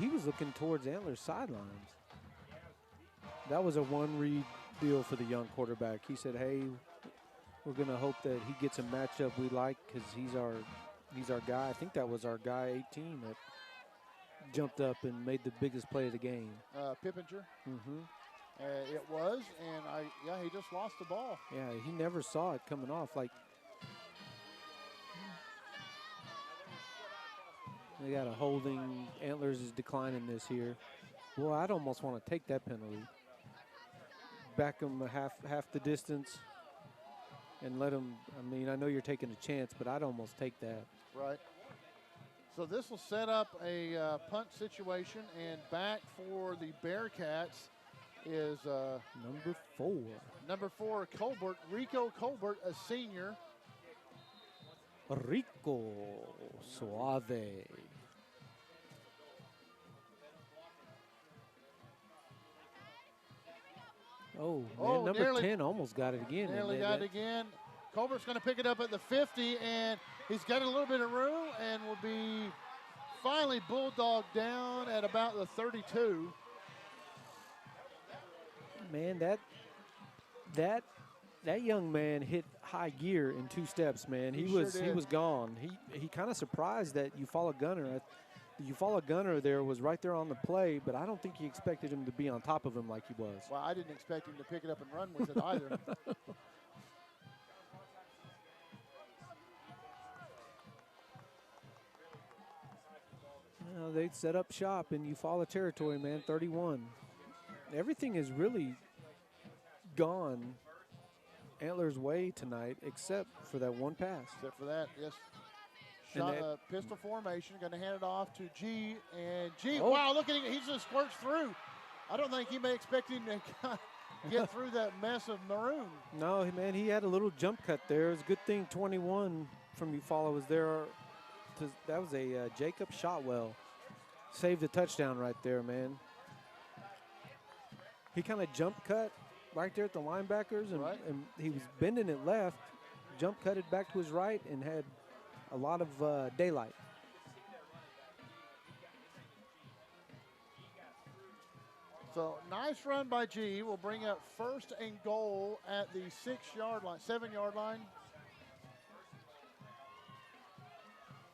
He was looking towards Antlers' sidelines. That was a one-read deal for the young quarterback. He said, hey, we're going to hope that he gets a matchup we like because he's our guy. I think that was our guy 18 that jumped up and made the biggest play of the game.
Pippinger.
Mm-hmm.
It was, and he just lost the ball.
Yeah, he never saw it coming off. Like, They got a holding. Antlers is declining this here. Well, I'd almost want to take that penalty. Back them half the distance and let them. I mean, I know you're taking a chance, but I'd almost take that.
Right. So this will set up a punt situation, and back for the Bearcats is
Number
4, Colbert, Rico Colbert, a senior.
Rico Suave. Oh, man, number 10 almost got it again.
Nearly got it again. Colbert's going to pick it up at the 50, and he's got a little bit of room and will be finally bulldogged down at about the 32.
Man, that young man hit high gear in 2 steps, man. He was gone. He kind of surprised that Eufaula Gunner. The Eufaula Gunner there was right there on the play, but I don't think he expected him to be on top of him like he was.
Well, I didn't expect him to pick it up and run with it either.
They set up shop in Eufaula territory, man, 31. Everything is really gone Antlers' way tonight except for that one pass.
Except for that, yes. Shot, pistol formation, going to hand it off to G, and G, wow, look at him, he just squirts through. I don't think he may expect him to get through that mess of maroon.
No, man, he had a little jump cut there. It's a good thing 21 from Eufaula was there. That was a Jacob Shotwell. Saved the touchdown right there, man. He kind of jump cut right there at the linebackers, and he was bending it left, jump cut it back to his right, and had a lot of daylight.
So nice run by G. Will bring up 1st and goal at the 6-yard line, 7-yard line.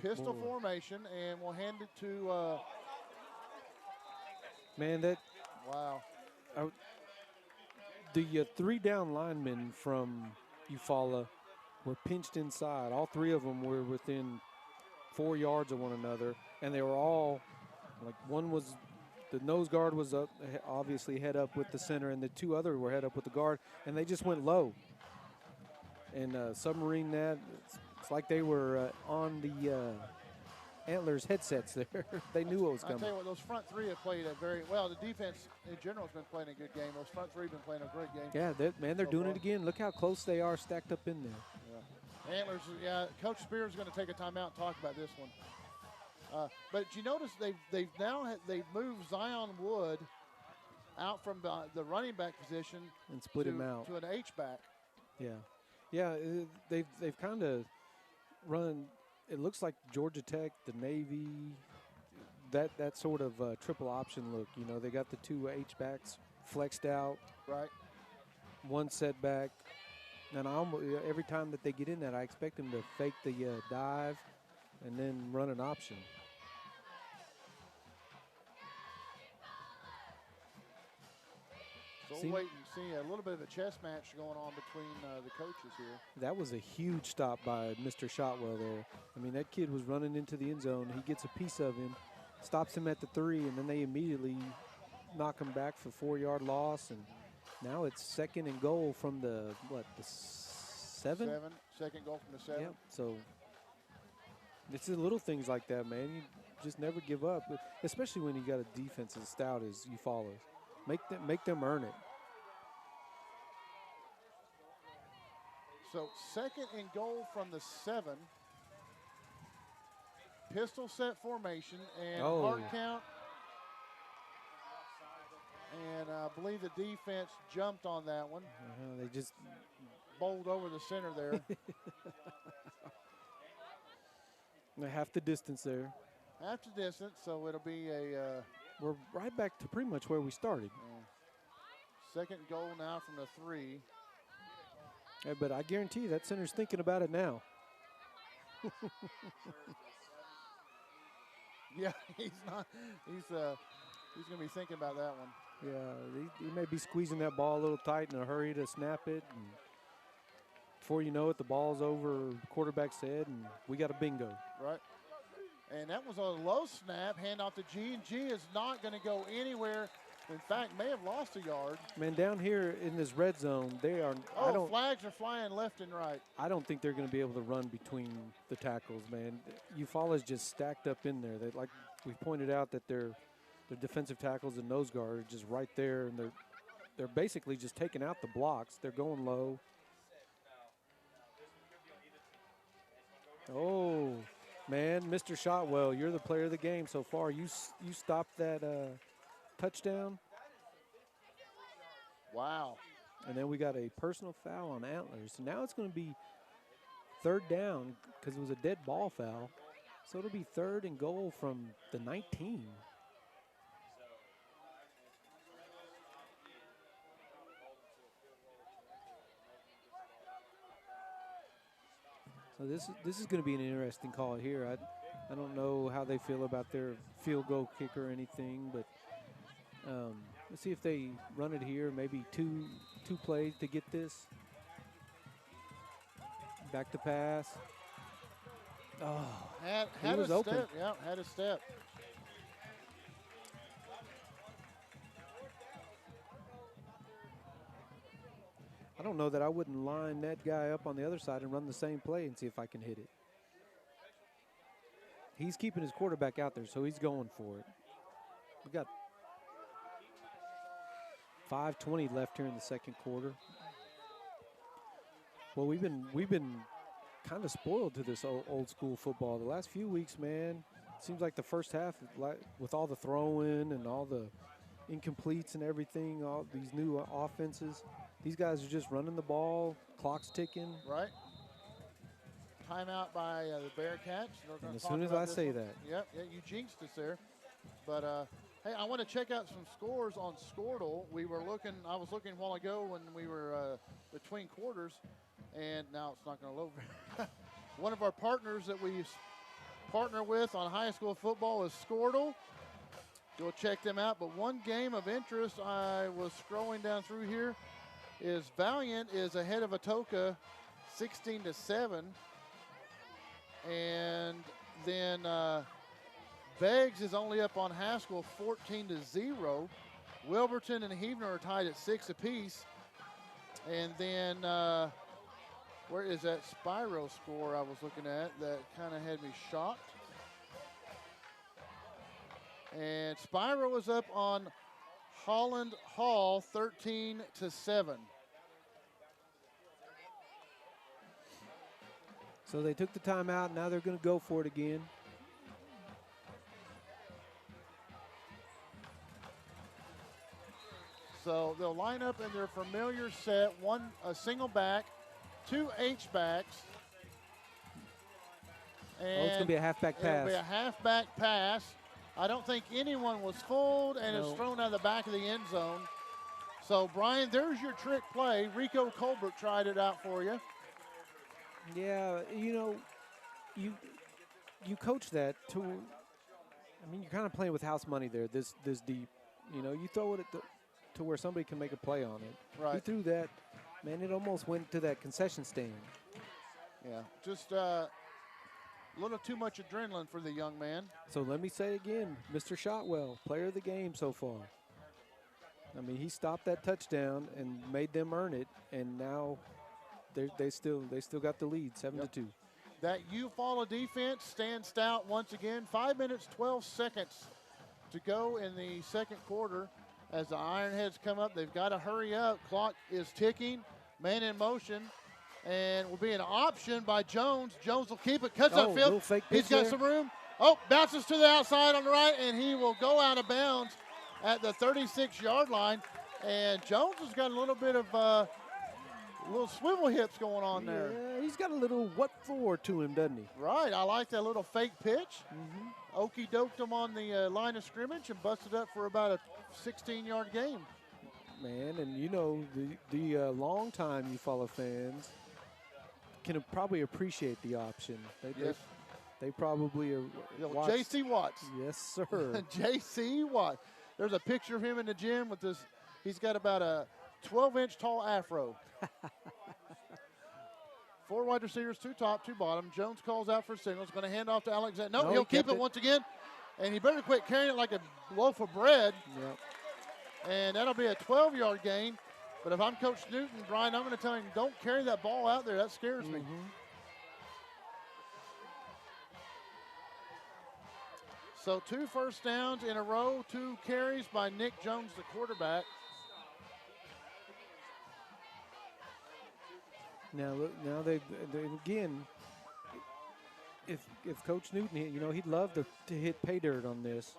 Pistol formation, and we'll hand it to.
Man, that.
Wow.
The 3 down linemen from Eufaula were pinched inside. All 3 of them were within 4 yards of one another, and they were all like one was the nose guard was up, obviously head up with the center, and the 2 other were head up with the guard, and they just went low. And submarine that. It's like they were on the Antlers headsets there. They knew what was coming.
I'll tell you what, those front 3 have played a very well. The defense in general has been playing a good game. Those front 3 have been playing a great game.
Yeah, they're doing it again. Look how close they are stacked up in there.
Yeah. Antlers, Coach Spears is going to take a timeout and talk about this one. But you notice they've moved Zion Wood out from the running back position
and split him out
to an H-back.
Yeah, they've kind of run. It looks like Georgia Tech, the Navy, that sort of triple option look. You know, they got the 2 H-backs flexed out.
Right.
1 setback. And every time that they get in that, I expect them to fake the dive and then run an option.
So we'll wait and see a little bit of a chess match going on between the coaches here.
That was a huge stop by Mr. Shotwell there. I mean, that kid was running into the end zone. He gets a piece of him, stops him at the 3, and then they immediately knock him back for 4-yard loss. And now it's 2nd and goal from the 7?
2nd goal from the 7.
Yep. So it's the little things like that, man. You just never give up, especially when you got a defense as stout as Eufaula's. Make them earn it.
So 2nd and goal from the 7. Pistol set formation and hard count. And I believe the defense jumped on that one.
They just
bowled over the center there.
Half the distance there.
Half the distance, so it'll be a...
We're right back to pretty much where we started.
2nd goal now from the 3.
Yeah, but I guarantee you that center's thinking about it now.
Yeah, he's not. He's going to be thinking about that one.
Yeah, he may be squeezing that ball a little tight in a hurry to snap it. And before you know it, the ball's over quarterback's head, and we got a bingo.
Right. And that was a low snap, hand off to G, and G is not going to go anywhere. In fact, may have lost a yard.
Man, down here in this red zone, they are.
Oh, flags are flying left and right.
I don't think they're going to be able to run between the tackles, man. Eufaula's just stacked up in there. Like we pointed out, that their defensive tackles and nose guard are just right there, and they're basically just taking out the blocks. They're going low. Oh, man, Mr. Shotwell, you're the player of the game so far. You stopped that touchdown.
Wow.
And then we got a personal foul on Antlers. So now it's going to be 3rd down because it was a dead ball foul. So it'll be 3rd and goal from the 19. So this is going to be an interesting call here. I don't know how they feel about their field goal kicker or anything, but let's see if they run it here. Maybe two plays to get this. Back to pass. Oh,
had
was
a
open.
step. Yeah, had a step.
I don't know that I wouldn't line that guy up on the other side and run the same play and see if I can hit it. He's keeping his quarterback out there, so he's going for it. We got 5:20 left here in the second quarter. Well, we've been kind of spoiled to this old school football. The last few weeks, man, it seems like the first half, with all the throwing and all the incompletes and everything, all these new offenses, these guys are just running the ball, clock's ticking.
Right. Timeout by the Bearcats.
And as soon as I say that.
Yep, yeah, you jinxed us there. But, hey, I want to check out some scores on Squirtle. I was looking a while ago when we were between quarters, and now it's not going to load. One of our partners that we partner with on high school football is Squirtle. Go check them out. But one game of interest I was scrolling down through here is Valiant is ahead of Atoka 16-7. And then Beggs is only up on Haskell 14-0. Wilburton and Heavener are tied at 6 apiece. And then where is that Spyro score I was looking at that kind of had me shocked? And Spyro is up on Holland Hall 13-7.
So they took the timeout. Now they're going to go for it again.
So they'll line up in their familiar set, a single back, 2 H-backs. And
it's going to be a halfback pass.
It'll be a halfback pass. I don't think anyone was fooled, and it's thrown out of the back of the end zone. So, Brian, there's your trick play. Rico Colbert tried it out for you.
Yeah, you know, you coach that to, I mean, you're kind of playing with house money there, this deep. You know, you throw it to where somebody can make a play on it.
Right.
He threw that, man, it almost went to that concession stand.
Yeah, just a little too much adrenaline for the young man.
So let me say again, Mr. Shotwell, player of the game so far. I mean, he stopped that touchdown and made them earn it, and now they still got the lead, 7-2.
That Eufaula defense stands stout once again. 5 minutes, 12 seconds to go in the second quarter. As the Ironheads come up, they've got to hurry up. Clock is ticking, man in motion, and will be an option by Jones. Jones will keep it, cuts upfield. He's got some room. Oh, bounces to the outside on the right, and he will go out of bounds at the 36-yard line. And Jones has got a little bit of little swivel hips going on there.
Yeah, he's got a little what for to him, doesn't he?
Right, I like that little fake pitch. Okey-doked him on the line of scrimmage and busted up for about a 16-yard gain.
Man, and you know, the long-time Eufaula fans can probably appreciate the option. They probably watched.
J.C. Watts.
Yes, sir.
J.C. Watts. There's a picture of him in the gym with this. He's got about a 12-inch tall afro. 4 wide receivers, 2 top, 2 bottom. Jones calls out for signals. Going to hand off to Alexander. No,
No,
he'll
he
keep
kept
it
it.
once again. And he better quit carrying it like a loaf of bread.
Yep.
And that'll be a 12-yard gain. But if I'm Coach Newton, Brian, I'm going to tell him, don't carry that ball out there. That scares me. So 2 first downs in a row, 2 carries by Nick Jones, the quarterback.
Now they again, if Coach Newton, you know, he'd love to hit pay dirt on this,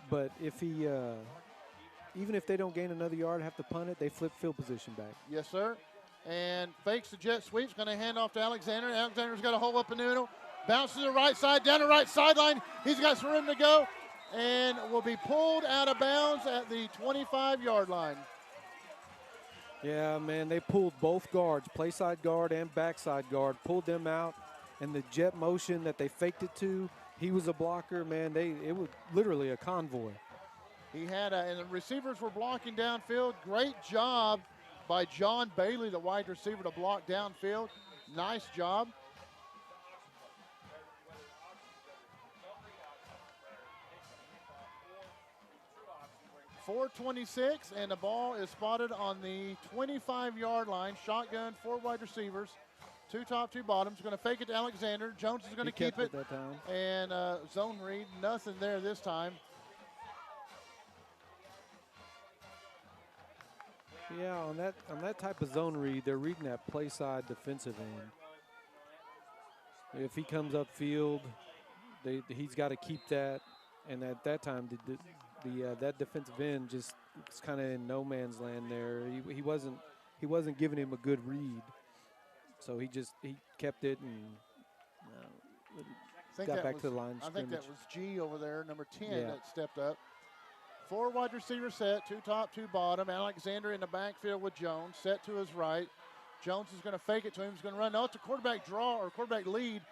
but if he even if they don't gain another yard, have to punt it, they flip field position back.
Yes, sir. And fakes the jet sweep. Going to hand off to Alexander. Alexander's got a hole up in the middle. Bounce to the right side, down the right sideline. He's got some room to go and will be pulled out of bounds at the 25-yard line.
Yeah, man, they pulled both guards, play side guard and backside guard, pulled them out, and the jet motion that they faked it to, he was a blocker, man. It was literally a convoy.
He had and the receivers were blocking downfield. Great job by John Bailey, the wide receiver, to block downfield. Nice job. .426, and the ball is spotted on the 25-yard line. Shotgun, 4 wide receivers, 2 top, 2 bottoms. Going to fake it to Alexander. Jones is going to keep it.
That time.
And zone read, nothing there this time.
Yeah, on that type of zone read, they're reading that play side defensive end. If he comes upfield, he's got to keep that. And at that time, that defensive end just was kind of in no man's land there. He wasn't giving him a good read, so he kept it and got back to the line of scrimmage.
I think that was G over there, number 10,
Yeah.
that stepped up. 4 wide receiver set, 2 top, 2 bottom. Alexander in the backfield with Jones, set to his right. Jones is going to fake it to him. He's going to run. No, it's a quarterback draw or quarterback lead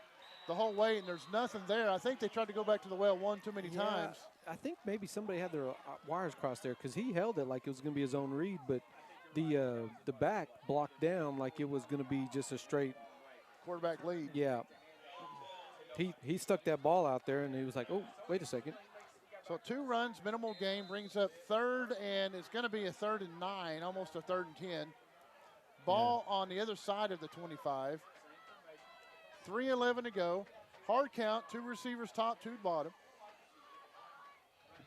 the whole way, and there's nothing there. I think they tried to go back to the well one too many times.
I think maybe somebody had their wires crossed there because he held it like it was going to be a zone read, but the back blocked down like it was going to be just a straight
Quarterback lead.
Yeah. He stuck that ball out there, and he was like, oh, wait a second.
So 2 runs, minimal gain, brings up 3rd, and it's going to be a 3rd and 9, almost a 3rd and 10. Ball on the other side of the 25. 3:11 to go. Hard count, 2 receivers top, 2 bottom.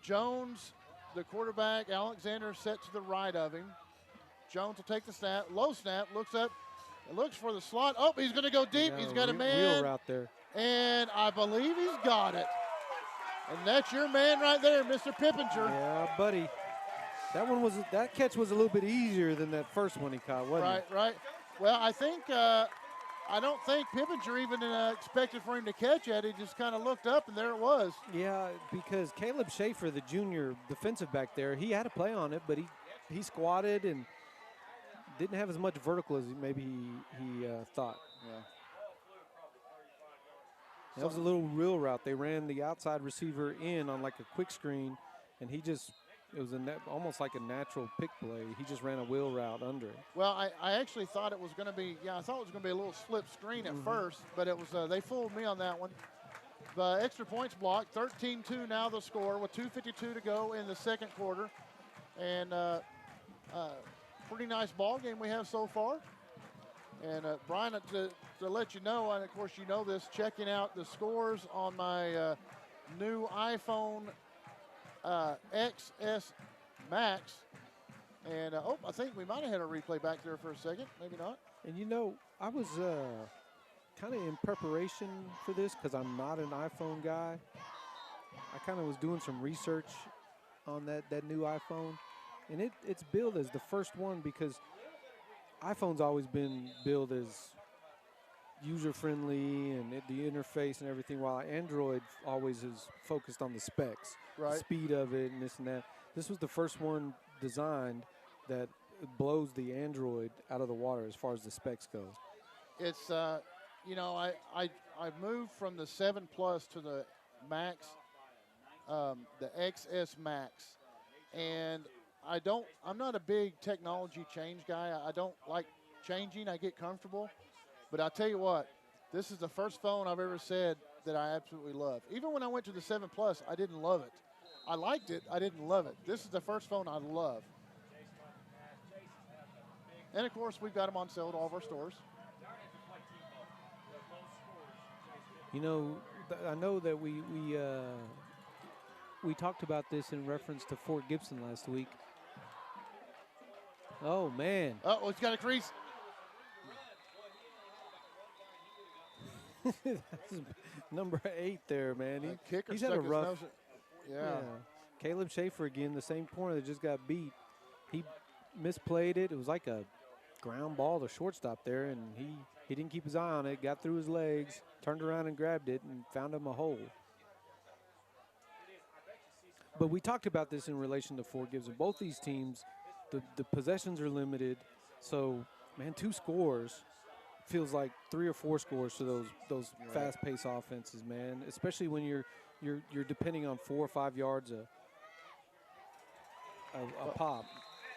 Jones, the quarterback, Alexander set to the right of him. Jones will take the snap, low snap, looks up, looks for the slot. Oh, he's going to go deep. He's got a man.
Wheel route there.
And I believe he's got it. And that's your man right there, Mr. Pippinger.
Yeah, buddy. That catch was a little bit easier than that first one he caught, wasn't it?
Right. Well, I think I don't think Pippinger even expected for him to catch it. He just kind of looked up, and there it was.
Yeah, because Caleb Schaefer, the junior defensive back there, he had a play on it, but he squatted and didn't have as much vertical as maybe he thought.
Yeah.
That was a little wheel route. They ran the outside receiver in on like a quick screen, and it was almost like a natural pick play. He just ran a wheel route under it.
Well, I actually thought it was going to be, I thought it was going to be a little slip screen at first, but it was, they fooled me on that one. The extra points blocked, 13-2 now the score with 2:52 to go in the second quarter. And pretty nice ball game we have so far. And Brian, to let you know, and of course you know this, checking out the scores on my new iPhone XS Max. And I think we might have had a replay back there for a second, maybe not.
And you know, I was kind of in preparation for this because I'm not an iPhone guy. I kind of was doing some research on that new iPhone, and it's billed as the first one because iPhone's always been billed as user-friendly and the interface and everything, while Android always is focused on the specs,
Right.
the speed of it and this and that. This was the first one designed that blows the Android out of the water as far as the specs go.
It's, you know, I moved from the 7 Plus to the Max, the XS Max, and I'm not a big technology change guy. I don't like changing. I get comfortable. But I'll tell you what, this is the first phone I've ever said that I absolutely love. Even when I went to the 7 Plus, I didn't love it. I liked it, I didn't love it. This is the first phone I love. And of course, we've got them on sale at all of our stores.
You know, I know that we talked about this in reference to Fort Gibson last week. Oh, man.
Oh, it's got a crease.
That's number 8 there, man. He's had a
stuck his
rough.
nose Yeah.
Caleb Schaefer again, the same corner that just got beat. He misplayed it. It was like a ground ball to shortstop there, and he didn't keep his eye on it, got through his legs, turned around and grabbed it, and found him a hole. But we talked about this in relation to Fort Gibson. Both these teams, the possessions are limited. So, man, 2 scores feels like 3 or 4 scores to those fast-paced offenses, man. Especially when you're depending on 4 or 5 yards a pop.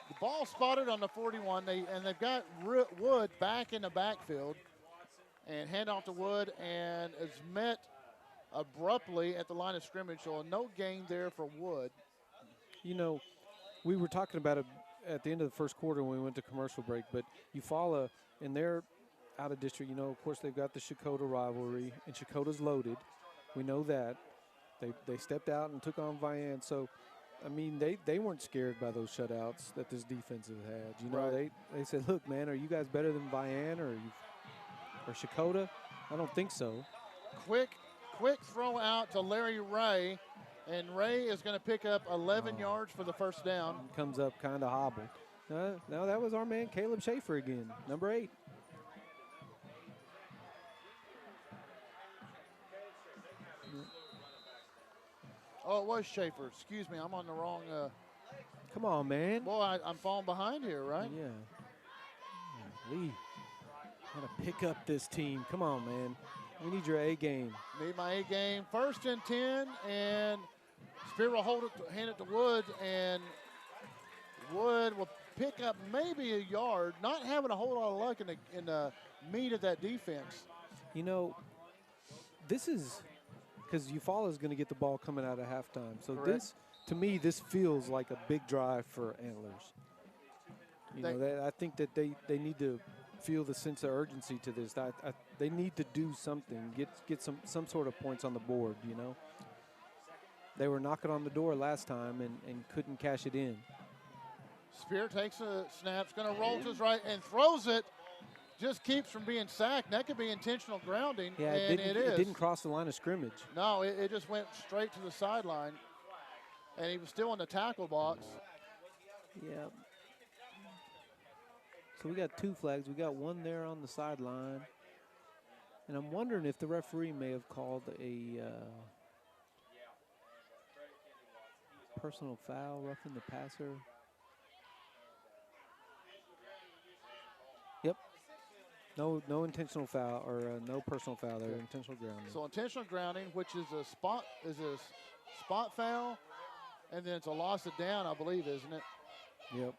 The ball spotted on the 41, and they've got Wood back in the backfield, and hand off to Wood, and is met abruptly at the line of scrimmage, so no gain there for Wood.
You know, we were talking about it at the end of the first quarter when we went to commercial break, but Eufaula, and they're out of district, you know, of course they've got the Chakotah rivalry, and Chakota's loaded. We know that. They stepped out and took on Vian, so I mean, they weren't scared by those shutouts that this defense has had. You know, they said, look, man, are you guys better than Vian or Chakotah? I don't think so.
Quick throw out to Larry Ray, and Ray is going to pick up 11 yards for the first down.
Comes up kind of hobbled. No, that was our man Caleb Schaefer again, number 8.
Oh, it was Schaefer. Excuse me, I'm on the wrong.
Come on, man.
Boy, I'm falling behind here, right?
Yeah. Lee, gotta pick up this team. Come on, man. We need your A game.
Need my A game. 1st and 10, and Spear will hand it to Wood, and Wood will pick up maybe a yard. Not having a whole lot of luck in the meat of that defense.
You know, this is because Eufaula is going to get the ball coming out of halftime. So
Correct.
to me, this feels like a big drive for Antlers. I think that they need to feel the sense of urgency to this. They need to do something, get some sort of points on the board, you know. They were knocking on the door last time and couldn't cash it in.
Spear takes a snap, going to roll to his right and throws it. Just keeps from being sacked. That could be intentional grounding,
yeah,
and it is.
It didn't cross the line of scrimmage.
No, it just went straight to the sideline, and he was still in the tackle box.
Yeah. So we got 2 flags. We got 1 there on the sideline. And I'm wondering if the referee may have called a personal foul, roughing the passer. Yep. No intentional foul or no personal foul there. Intentional grounding.
So intentional grounding, which is a spot foul, and then it's a loss of down, I believe, isn't it?
Yep.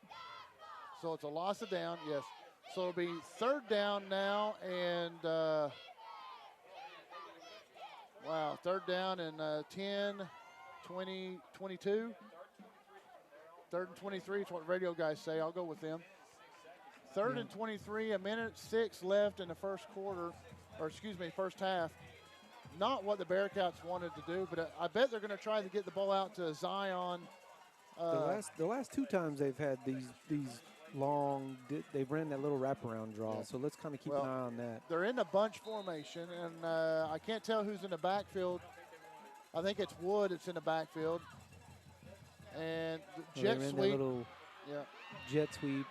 So it's a loss of down, yes. So it'll be 3rd down now, and 3rd down and 10, 20, 22. 3rd and 23 is what radio guys say. I'll go with them. 3rd and 23, 1:06 left in the first quarter, first half. Not what the Bearcats wanted to do, but I bet they're going to try to get the ball out to Zion.
The last 2 times they've had these long, they've ran that little wraparound draw. So let's kind of keep an eye on that.
They're in the bunch formation, and I can't tell who's in the backfield. I think it's Wood that's in the backfield. And the jet sweep.
Jet sweep,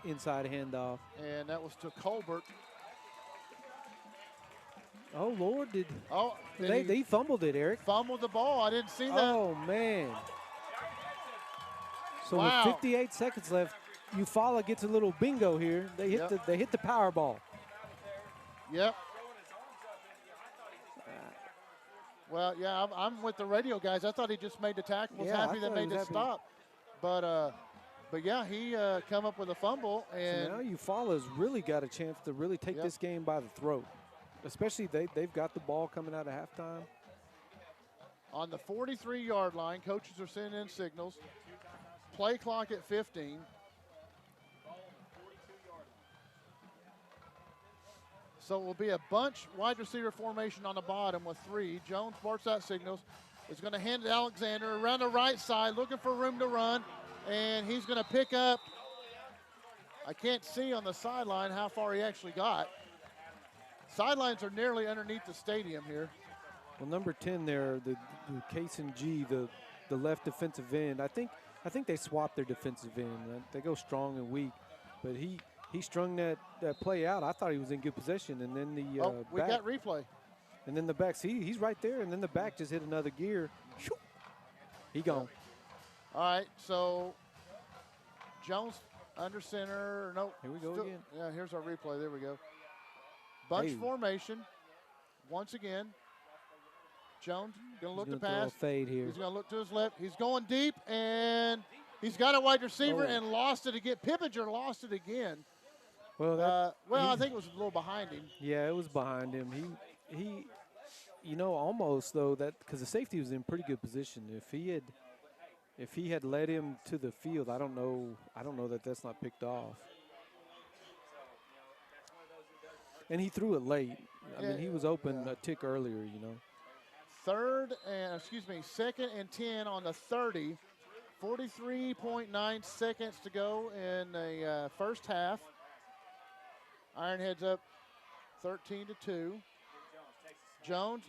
inside handoff.
And that was to Colbert.
Oh, Lord,
they
they fumbled it, Eric.
Fumbled the ball. I didn't see that.
Oh, man. So with 58 seconds left, Eufaula gets a little bingo here. They hit the power ball.
Yep. Well, yeah, I'm with the radio guys. I thought he just made the tackle. Was happy they made the stop. But But yeah, he come up with a fumble, and
so now Eufaula's really got a chance to really take this game by the throat. Especially they've got the ball coming out of halftime.
On the 43-yard line, coaches are sending in signals. Play clock at 15. So it will be a bunch wide receiver formation on the bottom with 3. Jones barks out signals. Is going to hand it to Alexander around the right side, looking for room to run. And he's going to pick up, I can't see on the sideline how far he actually got. Sidelines are nearly underneath the stadium here.
Well, number 10 there, the Kason G, the left defensive end. I think they swapped their defensive end. They go strong and weak, but he strung that play out. I thought he was in good position, and then
we got replay.
And then the back, see, he's right there, and then the back just hit another gear. He gone.
All right, so Jones under center. Nope.
Here we go again.
Yeah, here's our replay. There we go. Bunch formation. Once again. Jones going to look to pass.
Fade here.
He's going to look to his left. He's going deep, and he's got a wide receiver and lost it again. Pippinger lost it again.
Well,
I think it was a little behind him.
Yeah, it was behind him. He almost though that because the safety was in pretty good position. If he had led him to the field, I don't know that that's not picked off. And he threw it late. I mean, he was open a tick earlier,
Second and 10 on the 30. 43.9 seconds to go in the first half. Ironheads up 13-2. Jones.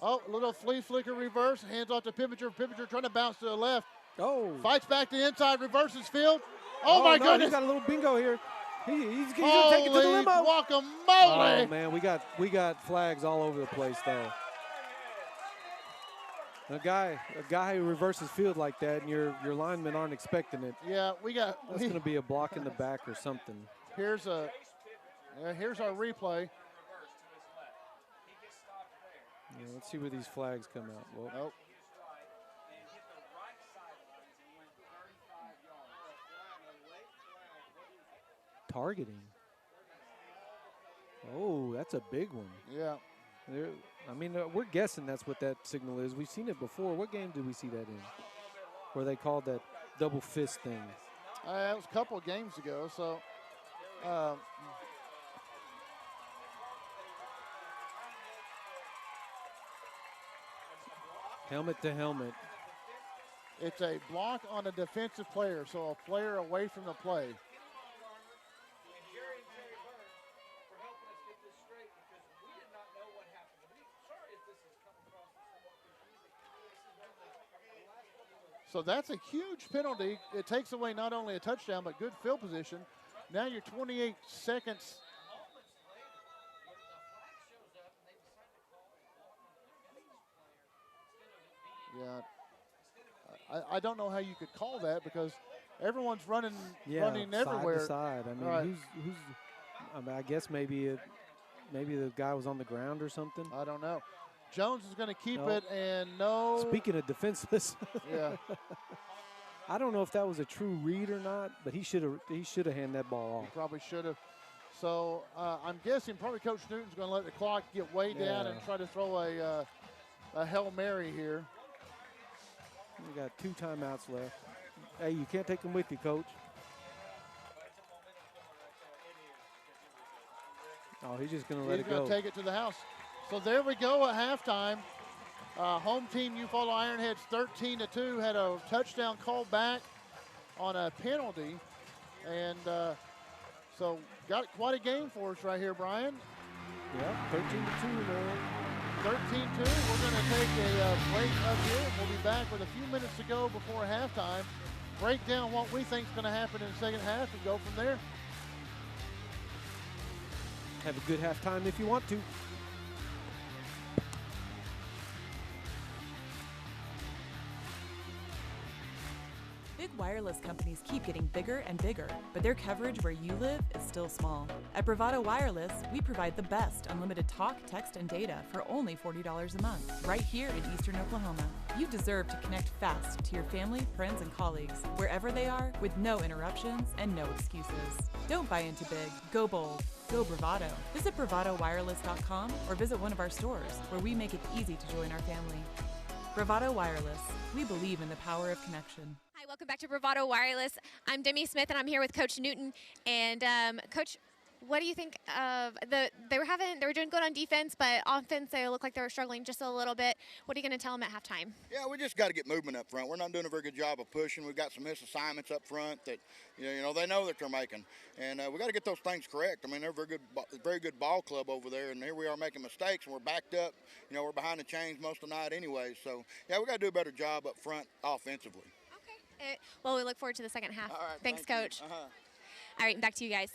Oh, a little flea flicker reverse. Hands off to Pippinger. Pippinger trying to bounce to the left.
Oh.
Fights back to the inside, reverses field. Oh my goodness.
He's got a little bingo here. He's going to take it to the limo.
Guacamole.
Oh, man, we got flags all over the place, though. A guy who reverses field like that, and your linemen aren't expecting it.
Yeah,
that's going to be a block in the back or something.
Here's our replay.
Yeah, let's see where these flags come out. Well,
nope.
Targeting. Oh, that's a big one.
Yeah.
We're guessing that's what that signal is. We've seen it before. What game did we see that in? Where they called that double fist thing?
That was a couple of games ago. So,
helmet to helmet.
It's a block on a defensive player, so a player away from the play. So that's a huge penalty. It takes away not only a touchdown, but good field position. Now you're 28 seconds. Yeah. I don't know how you could call that because everyone's running everywhere.
Side to side. I guess maybe the guy was on the ground or something.
I don't know. Jones is going to keep it, and no.
Speaking of defenseless.
Yeah.
I don't know if that was a true read or not, but he should have handed that ball off.
He probably should have. So I'm guessing probably Coach Newton's going to let the clock get way down and try to throw a Hail Mary here.
We got 2 timeouts left. Hey, you can't take them with you, Coach. Oh, he's just going to let it go.
He's going to take it to the house. So there we go at halftime. Home team Eufaula Ironheads 13-2 had a touchdown call back on a penalty. And so got quite a game for us right here, Brian.
Yeah, 13-2, man.
13-2. We're going to take a break up here. We'll be back with a few minutes to go before halftime. Break down what we think is going to happen in the second half and go from there.
Have a good halftime if you want to.
Big Wireless wireless companies keep getting bigger and bigger, but their coverage where you live is still small. At Bravado Wireless, we provide the best unlimited talk, text, and data for only $40 a month, right here in Eastern Oklahoma. You deserve to connect fast to your family, friends, and colleagues, wherever they are, with no interruptions and no excuses. Don't buy into big. Go bold. Go Bravado. Visit bravadowireless.com or visit one of our stores, where we make it easy to join our family. Bravado Wireless. We believe in the power of connection.
Hi, welcome back to Bravado Wireless. I'm Demi Smith, and I'm here with Coach Newton. And Coach, what do you think of they were doing good on defense, but offense they look like they were struggling just a little bit. What are you going to tell them at halftime?
Yeah, we just got to get movement up front. We're not doing a very good job of pushing. We've got some missed assignments up front that you know they know that they're making, and we got to get those things correct. I mean, they're a very good ball club over there, and here we are making mistakes, and we're backed up. You know, we're behind the chains most of the night anyway. So yeah, we got to do a better job up front offensively.
Okay. Well, we look forward to the second half.
All right,
Thanks, Coach.
Uh-huh.
All right, back to you guys.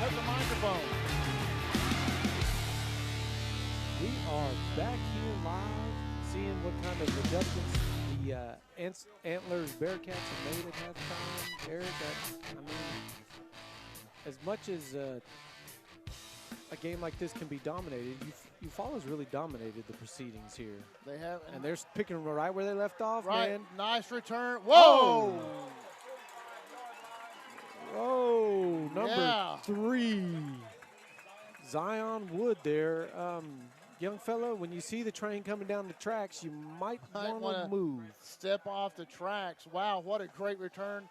at the microphone.
We are back here live, seeing what kind of adjustments the Antlers Bearcats have made at halftime. Eric, I mean, as much as a game like this can be dominated, Eufaula's really dominated the proceedings here.
They have,
and they're picking right where they left off.
Right,
man.
nice return. Whoa!
Whoa, number 3, Zion Wood there. Young fella, when you see the train coming down the tracks, you might want to move.
Step off the tracks. Wow, what a great return.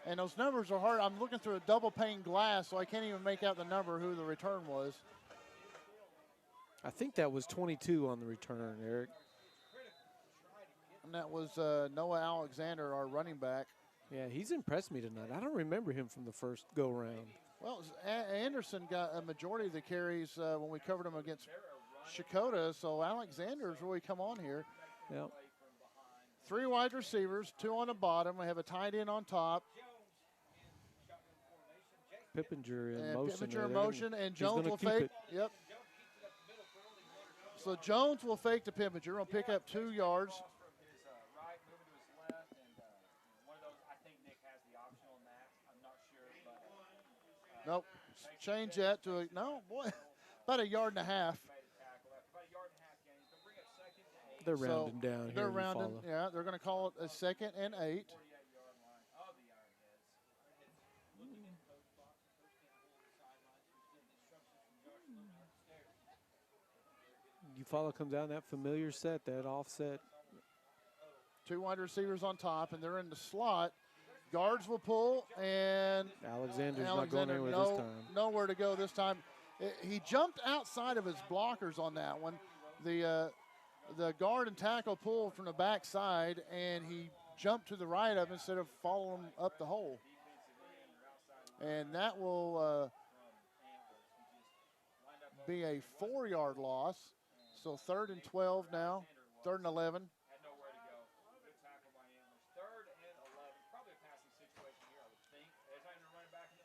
And those numbers are hard. I'm looking through a double pane glass, so I can't even make out the number who the return was.
I think that was 22 on the return, Eric.
And that was Noah Alexander, our running back.
Yeah, he's impressed me tonight. I don't remember him from the first go-round.
Well, Anderson got a majority of the carries when we covered him against Shakota, so Alexander's really come on here.
Yep.
3 wide receivers, 2 on the bottom. We have a tight end on top.
Pippinger in motion.
Pippinger in motion, and Jones will fake.
It.
Yep. So Jones will fake to Pippinger. Will pick up 2 yards. Nope. Change that to no, boy, about 1.5 yards.
They're rounding down here.
They're rounding, yeah. They're going to call it a 2nd and 8.
Eufaula comes down that familiar set, that offset.
2 wide receivers on top, and they're in the slot. Guards will pull, and
Alexander's not going anywhere this time.
Nowhere to go this time. He jumped outside of his blockers on that one. The guard and tackle pulled from the backside, and he jumped to the right of him instead of following up the hole. And that will be a 4-yard loss. So 3rd and 12 now, 3rd and 11.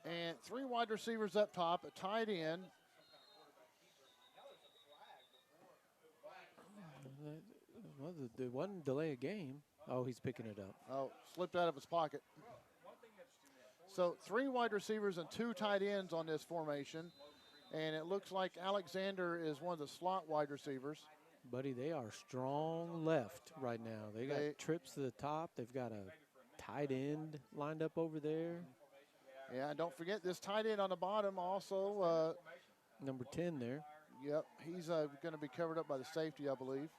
And 3 wide receivers up top, a tight end.
Well, the one delay a game. Oh, he's picking it up.
Oh, slipped out of his pocket. So 3 wide receivers and 2 tight ends on this formation. And it looks like Alexander is one of the slot wide receivers.
Buddy, they are strong left right now. They got trips to the top. They've got a tight end lined up over there.
Yeah, and don't forget this tight end on the bottom also.
Number 10 there.
Yep, he's going to be covered up by the safety, I believe.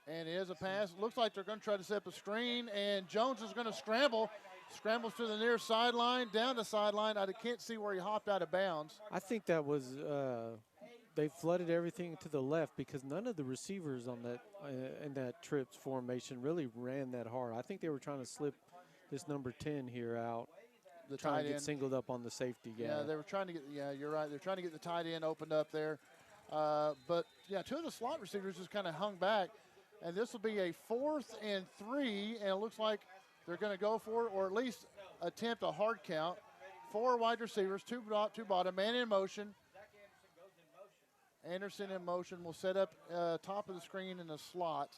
And it is a pass. Looks like they're going to try to set up a screen, and Jones is going to scramble. Scrambles to the near sideline, down the sideline. I can't see where he hopped out of bounds.
I think that was they flooded everything to the left because none of the receivers on that in that trips formation really ran that hard. I think they were trying to slip this number 10 here out.
The
trying
tight
to get singled up on the safety guy.
Yeah, they were trying to get. Yeah, you're right. They're trying to get the tight end opened up there. But yeah, 2 of the slot receivers just kind of hung back, and this will be a 4th and 3, and it looks like they're going to go for it, or at least attempt a hard count. 4 wide receivers, 2 bottom, man in motion. Anderson in motion will set up top of the screen in the slot.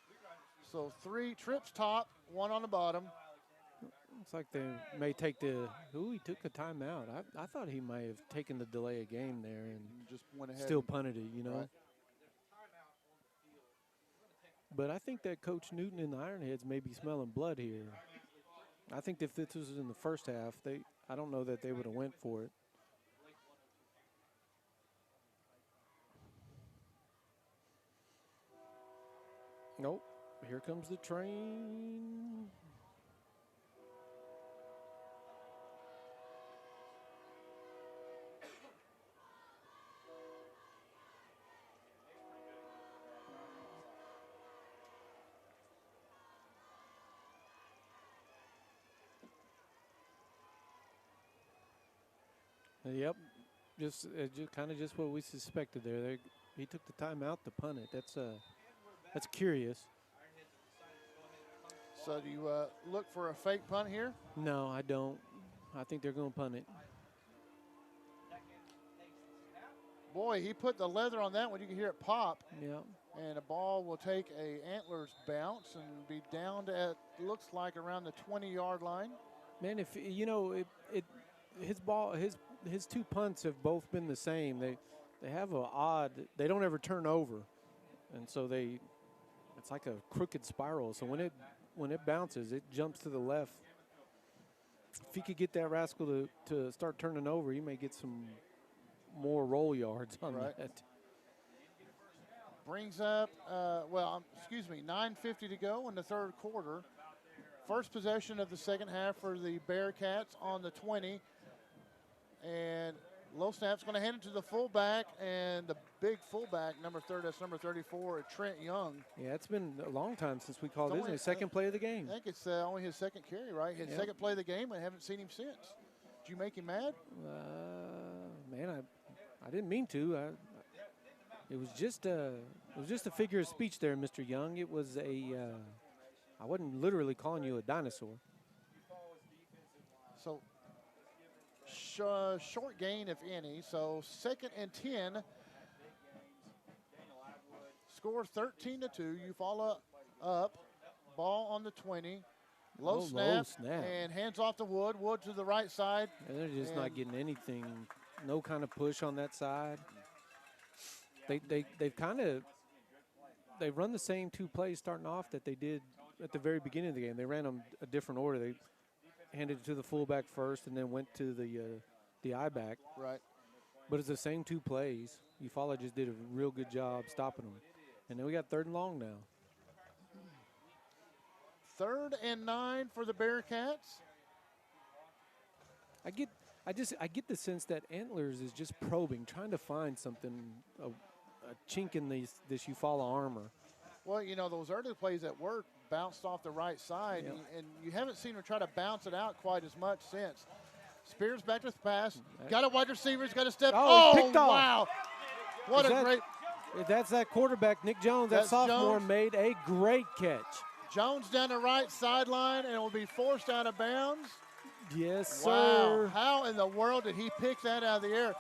So 3 trips top, 1 on the bottom.
Looks like they may take the. He took a timeout. I thought he might have taken the delay of game there and
just went ahead.
Still punted it, you know.
Right.
But I think that Coach Newton and the Ironheads may be smelling blood here. I think if this was in the first half, I don't know that they would have went for it. Nope. Here comes the train. Yep, just kind of just what we suspected there. He took the timeout to punt it. That's curious.
So do you look for a fake punt here?
No, I don't. I think they're going to punt it.
Boy, he put the leather on that one. You can hear it pop.
Yeah.
And the ball will take a Antlers bounce and be down to, looks like, around the 20-yard line.
Man, if you know his two punts have both been the same. They have a odd. They don't ever turn over, and so it's like a crooked spiral. So when it bounces, it jumps to the left. If he could get that rascal to start turning over, he may get some more roll yards on that.
Brings up, 9:50 to go in the third quarter. First possession of the second half for the Bearcats on the 20. And low snap's going to hand it to the fullback, and the big fullback, number 34, Trent Young.
Yeah, it's been a long time since we called this. His second play of the game.
I think it's only his second carry, right? His second play of the game. I haven't seen him since. Did you make him mad?
Man, I didn't mean to. It was just a figure of speech there, Mr. Young. It was I wasn't literally calling you a dinosaur.
So short gain, if any. So 2nd and 10. Score 13-2. Eufaula up. Ball on the 20. Low snap. And hands off to Wood. Wood to the right side.
And they're just not getting anything. No kind of push on that side. They've run the same two plays starting off that they did at the very beginning of the game. They ran them a different order. They handed it to the fullback first and then went to the I-back.
Right.
But it's the same two plays. Eufaula just did a real good job stopping them. And then we got 3rd and long now.
3rd and 9 for the Bearcats.
I get the sense that Antlers is just probing, trying to find something, a chink in this Eufaula armor.
Well, you know, those early plays that were bounced off the right side, and you haven't seen him try to bounce it out quite as much since. Spears back to the pass. Got a wide receiver. He's got to step.
Oh, he picked off.
Wow. What a great.
That's that quarterback, Nick Jones. That sophomore made a great catch.
Jones down the right sideline, and it will be forced out of bounds.
Yes,
wow.
sir.
How in the world did he pick that out of the air?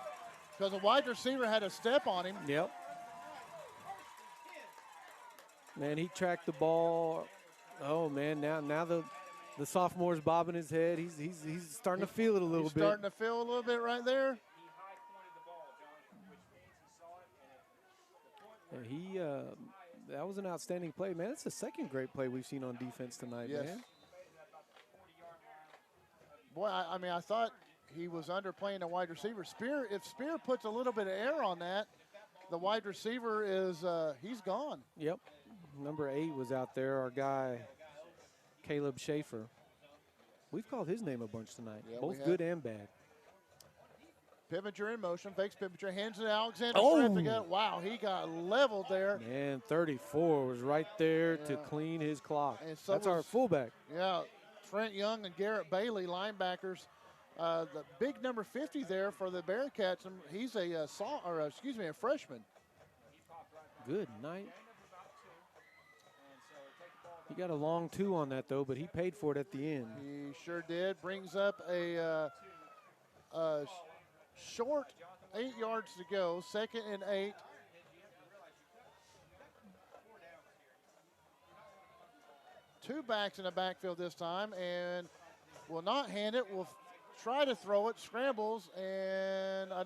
Because the wide receiver had a step on him.
Yep. Man, he tracked the ball. Oh, man, now the sophomore's bobbing his head. He's starting to feel it a little bit.
He's starting to feel a little bit right there.
Yeah, that was an outstanding play, man. It's the second great play we've seen on defense tonight, man.
Boy, I mean, I thought he was underplaying a wide receiver. If Spear puts a little bit of air on that, the wide receiver is he's gone.
Yep. Number 8 was out there, our guy, Caleb Schaefer. We've called his name a bunch tonight, both good and bad.
Pipinger in motion, fakes Pipinger, hands it to Alexander. Wow, he got leveled there.
Man, 34 was right there to clean his clock.
So
that's our fullback.
Yeah, Trent Young and Garrett Bailey, linebackers. The big number 50 there for the Bearcats, and he's a freshman.
Good night. He got a long 2 on that, though, but he paid for it at the end.
He sure did. Brings up a short 8 yards to go, 2nd and 8. Two backs in the backfield this time, and will not hand it. Will try to throw it, scrambles, and I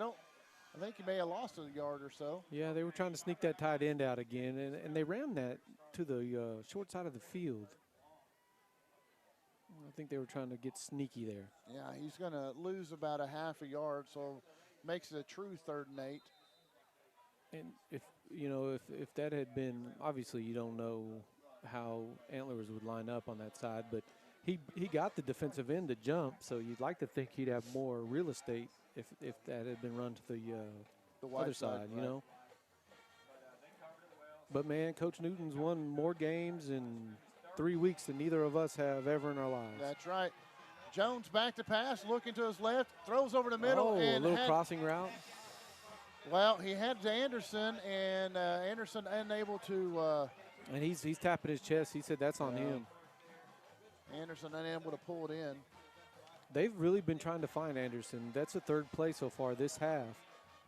think he may have lost a yard or so.
Yeah, they were trying to sneak that tight end out again, and they ran that to the short side of the field. I think they were trying to get sneaky there.
Yeah, he's going to lose about a half a yard, so makes it a true 3rd and 8.
And if that had been, obviously you don't know how Antlers would line up on that side, but he got the defensive end to jump, so you'd like to think he'd have more real estate if that had been run to the other side, you know. But, man, Coach Newton's won more games in 3 weeks than neither of us have ever in our lives.
That's right. Jones back to pass, looking to his left, throws over the middle.
And a little crossing route.
Well, he had Anderson, and Anderson unable to.
And he's tapping his chest. He said that's on him.
Anderson unable to pull it in.
They've really been trying to find Anderson. That's the third play so far this half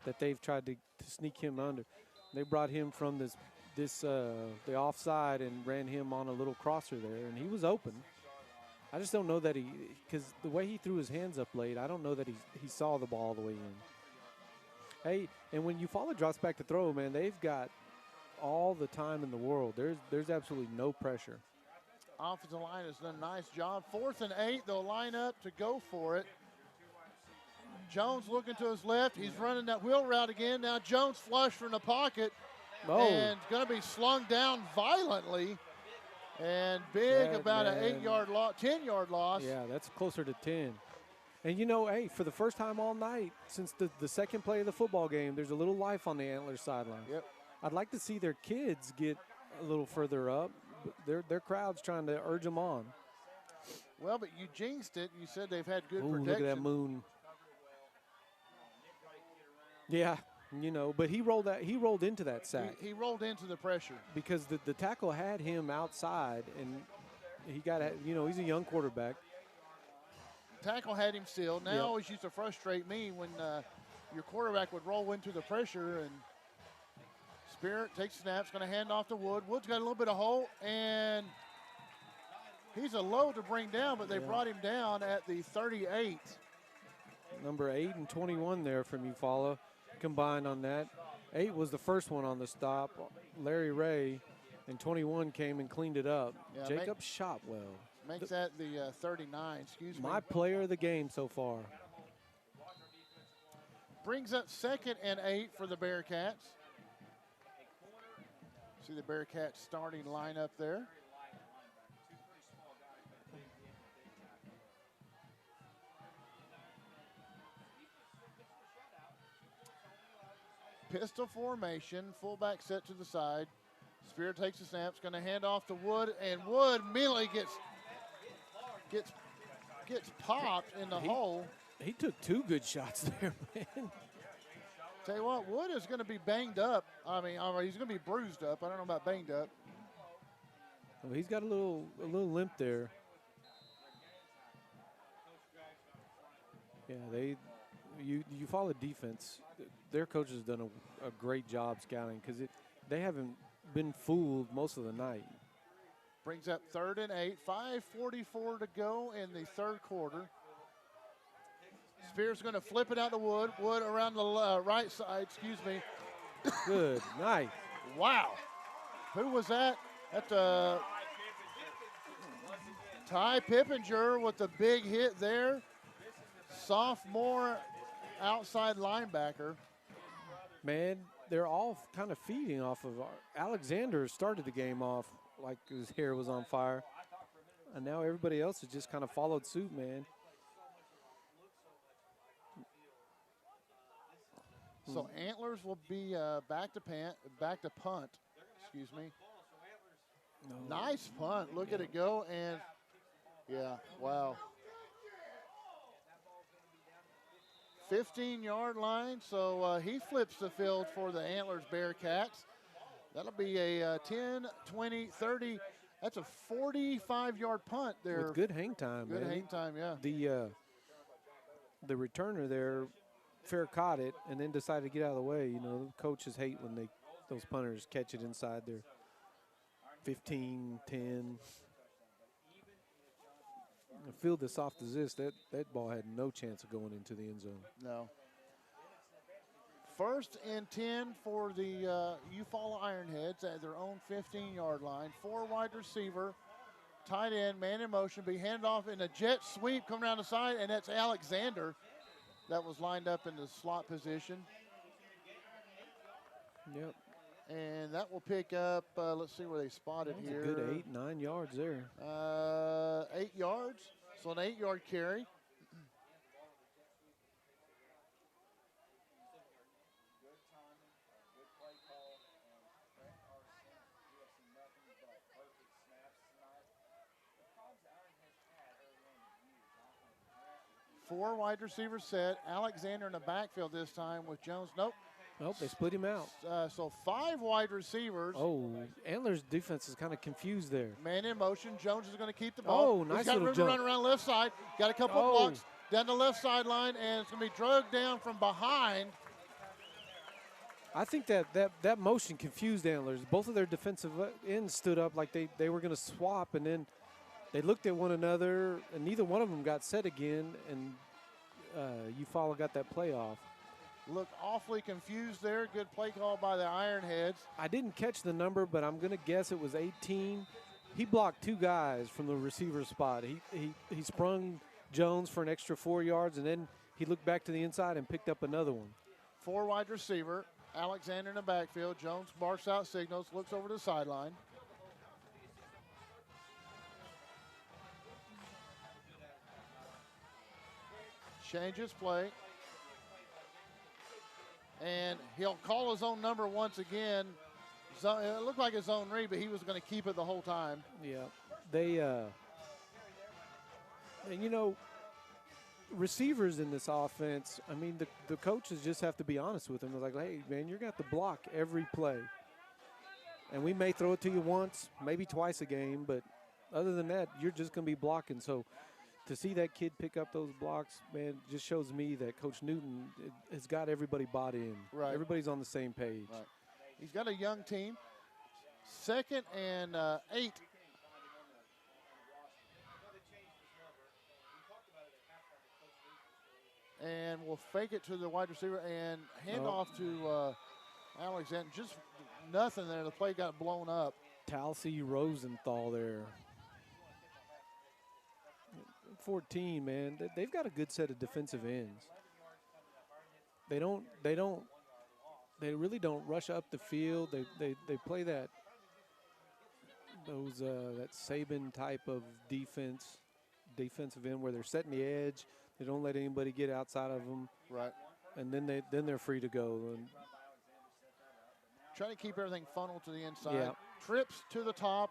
that they've tried to sneak him under. They brought him from the offside and ran him on a little crosser there, and he was open. I just don't know that because the way he threw his hands up late, I don't know that he saw the ball all the way in. Hey, and when Eufaula drops back to throw, man, they've got all the time in the world. There's absolutely no pressure.
Offensive line has done a nice job. 4th and 8, they'll line up to go for it. Jones looking to his left. He's running that wheel route again. Now Jones flush from the pocket.
Oh.
And going to be slung down violently. And big, about an 8-yard loss, 10-yard loss.
Yeah, that's closer to 10. And, you know, hey, for the first time all night, since the second play of the football game, there's a little life on the Antlers sideline.
Yep.
I'd like to see their kids get a little further up. Their crowd's trying to urge them on.
Well, but you jinxed it. You said they've had good
Ooh,
protection.
look at that moon. Yeah, you know, but he rolled into that sack.
He rolled into the pressure.
Because the tackle had him outside, and he got, you know, he's a young quarterback.
Tackle had him still. Now always used to frustrate me when your quarterback would roll into the pressure, and Spirit takes snaps, going to hand off to Wood. Wood's got a little bit of hole, and he's a load to bring down, but they brought him down at the 38.
Number 8 and 21 there from Eufaula combined on that. 8 was the first one on the stop. Larry Ray, and 21 came and cleaned it up.
Yeah,
Jacob Shotwell.
Makes that the 39, excuse me.
My player of the game so far.
Brings up 2nd and 8 for the Bearcats. See the Bearcats starting lineup there. Pistol formation, fullback set to the side. Spear takes the snaps, going to hand off to Wood, and Wood immediately gets popped in the hole.
He took 2 good shots there, man.
Tell you what, Wood is going to be banged up. I mean, he's going to be bruised up. I don't know about banged up.
Well, he's got a little limp there. Yeah, you follow defense. Their coach has done a great job scouting because they haven't been fooled most of the night.
Brings up 3rd and 8, 5:44 to go in the 3rd quarter. Spears going to flip it out to Wood. Wood around the right side, excuse me.
Good, nice.
Wow. Who was that? That's Ty Pippinger with the big hit there. Sophomore outside linebacker.
Man, they're all kind of feeding off of Alexander started the game off like his hair was on fire. And now everybody else has just kind of followed suit, man.
So Antlers will be back to punt. Excuse me. No. Nice punt. Look at it go, and yeah, wow. 15-yard line, so he flips the field for the Antlers Bearcats. That'll be a 10, 20, 30. That's a 45-yard punt there.
With good hang time,
Good
man.
hang time, yeah.
The returner there fair caught it and then decided to get out of the way. You know, coaches hate when those punters catch it inside their 15, 10. The field as soft as this, that ball had no chance of going into the end zone.
No. 1st and 10 for the Eufaula Ironheads at their own 15-yard line. 4 wide receiver, tight end, man in motion, be handed off in a jet sweep coming down the side, and that's Alexander that was lined up in the slot position.
Yep.
And that will pick up, let's see where they spotted here.
A good 8, 9 yards there.
8 yards, so an 8-yard carry. Four wide receivers set. Alexander in the backfield this time with Jones. Nope.
Nope, they split him out.
So 5 wide receivers.
Oh, Antlers' defense is kind of confused there.
Man in motion. Jones is going to keep the ball.
Oh, nice
He's got
little
room
jump.
to run around left side. Got a couple of blocks down the left sideline, and it's going to be drugged down from behind.
I think that motion confused Antlers. Both of their defensive ends stood up like they were going to swap, and then they looked at one another, and neither one of them got set again, and Eufaula got that play off.
Looked awfully confused there. Good play call by the Ironheads.
I didn't catch the number, but I'm going to guess it was 18. He blocked 2 guys from the receiver spot. He sprung Jones for an extra 4 yards, and then he looked back to the inside and picked up another one.
4 wide receiver. Alexander in the backfield. Jones barks out signals, looks over the sideline. Changes play. And he'll call his own number once again. It looked like his own read, but he was going to keep it the whole time.
Yeah, they, and you know, receivers in this offense, I mean, the coaches just have to be honest with them. They're like, hey, man, you're going to have to block every play. And we may throw it to you once, maybe twice a game, but other than that, you're just going to be blocking. So to see that kid pick up those blocks, man, just shows me that Coach Newton has got everybody bought in.
Right.
Everybody's on the same page.
Right. He's got a young team. 2nd and 8. And we'll fake it to the wide receiver and hand off to Alexander. Just nothing there. The play got blown up.
Talsey Rosenthal there. 14, man. They've got a good set of defensive ends. They really don't rush up the field. They play that Saban type of defensive end where they're setting the edge. They don't let anybody get outside of them.
Right.
And then they're free to go. And
trying to keep everything funneled to the inside.
Yeah.
Trips to the top.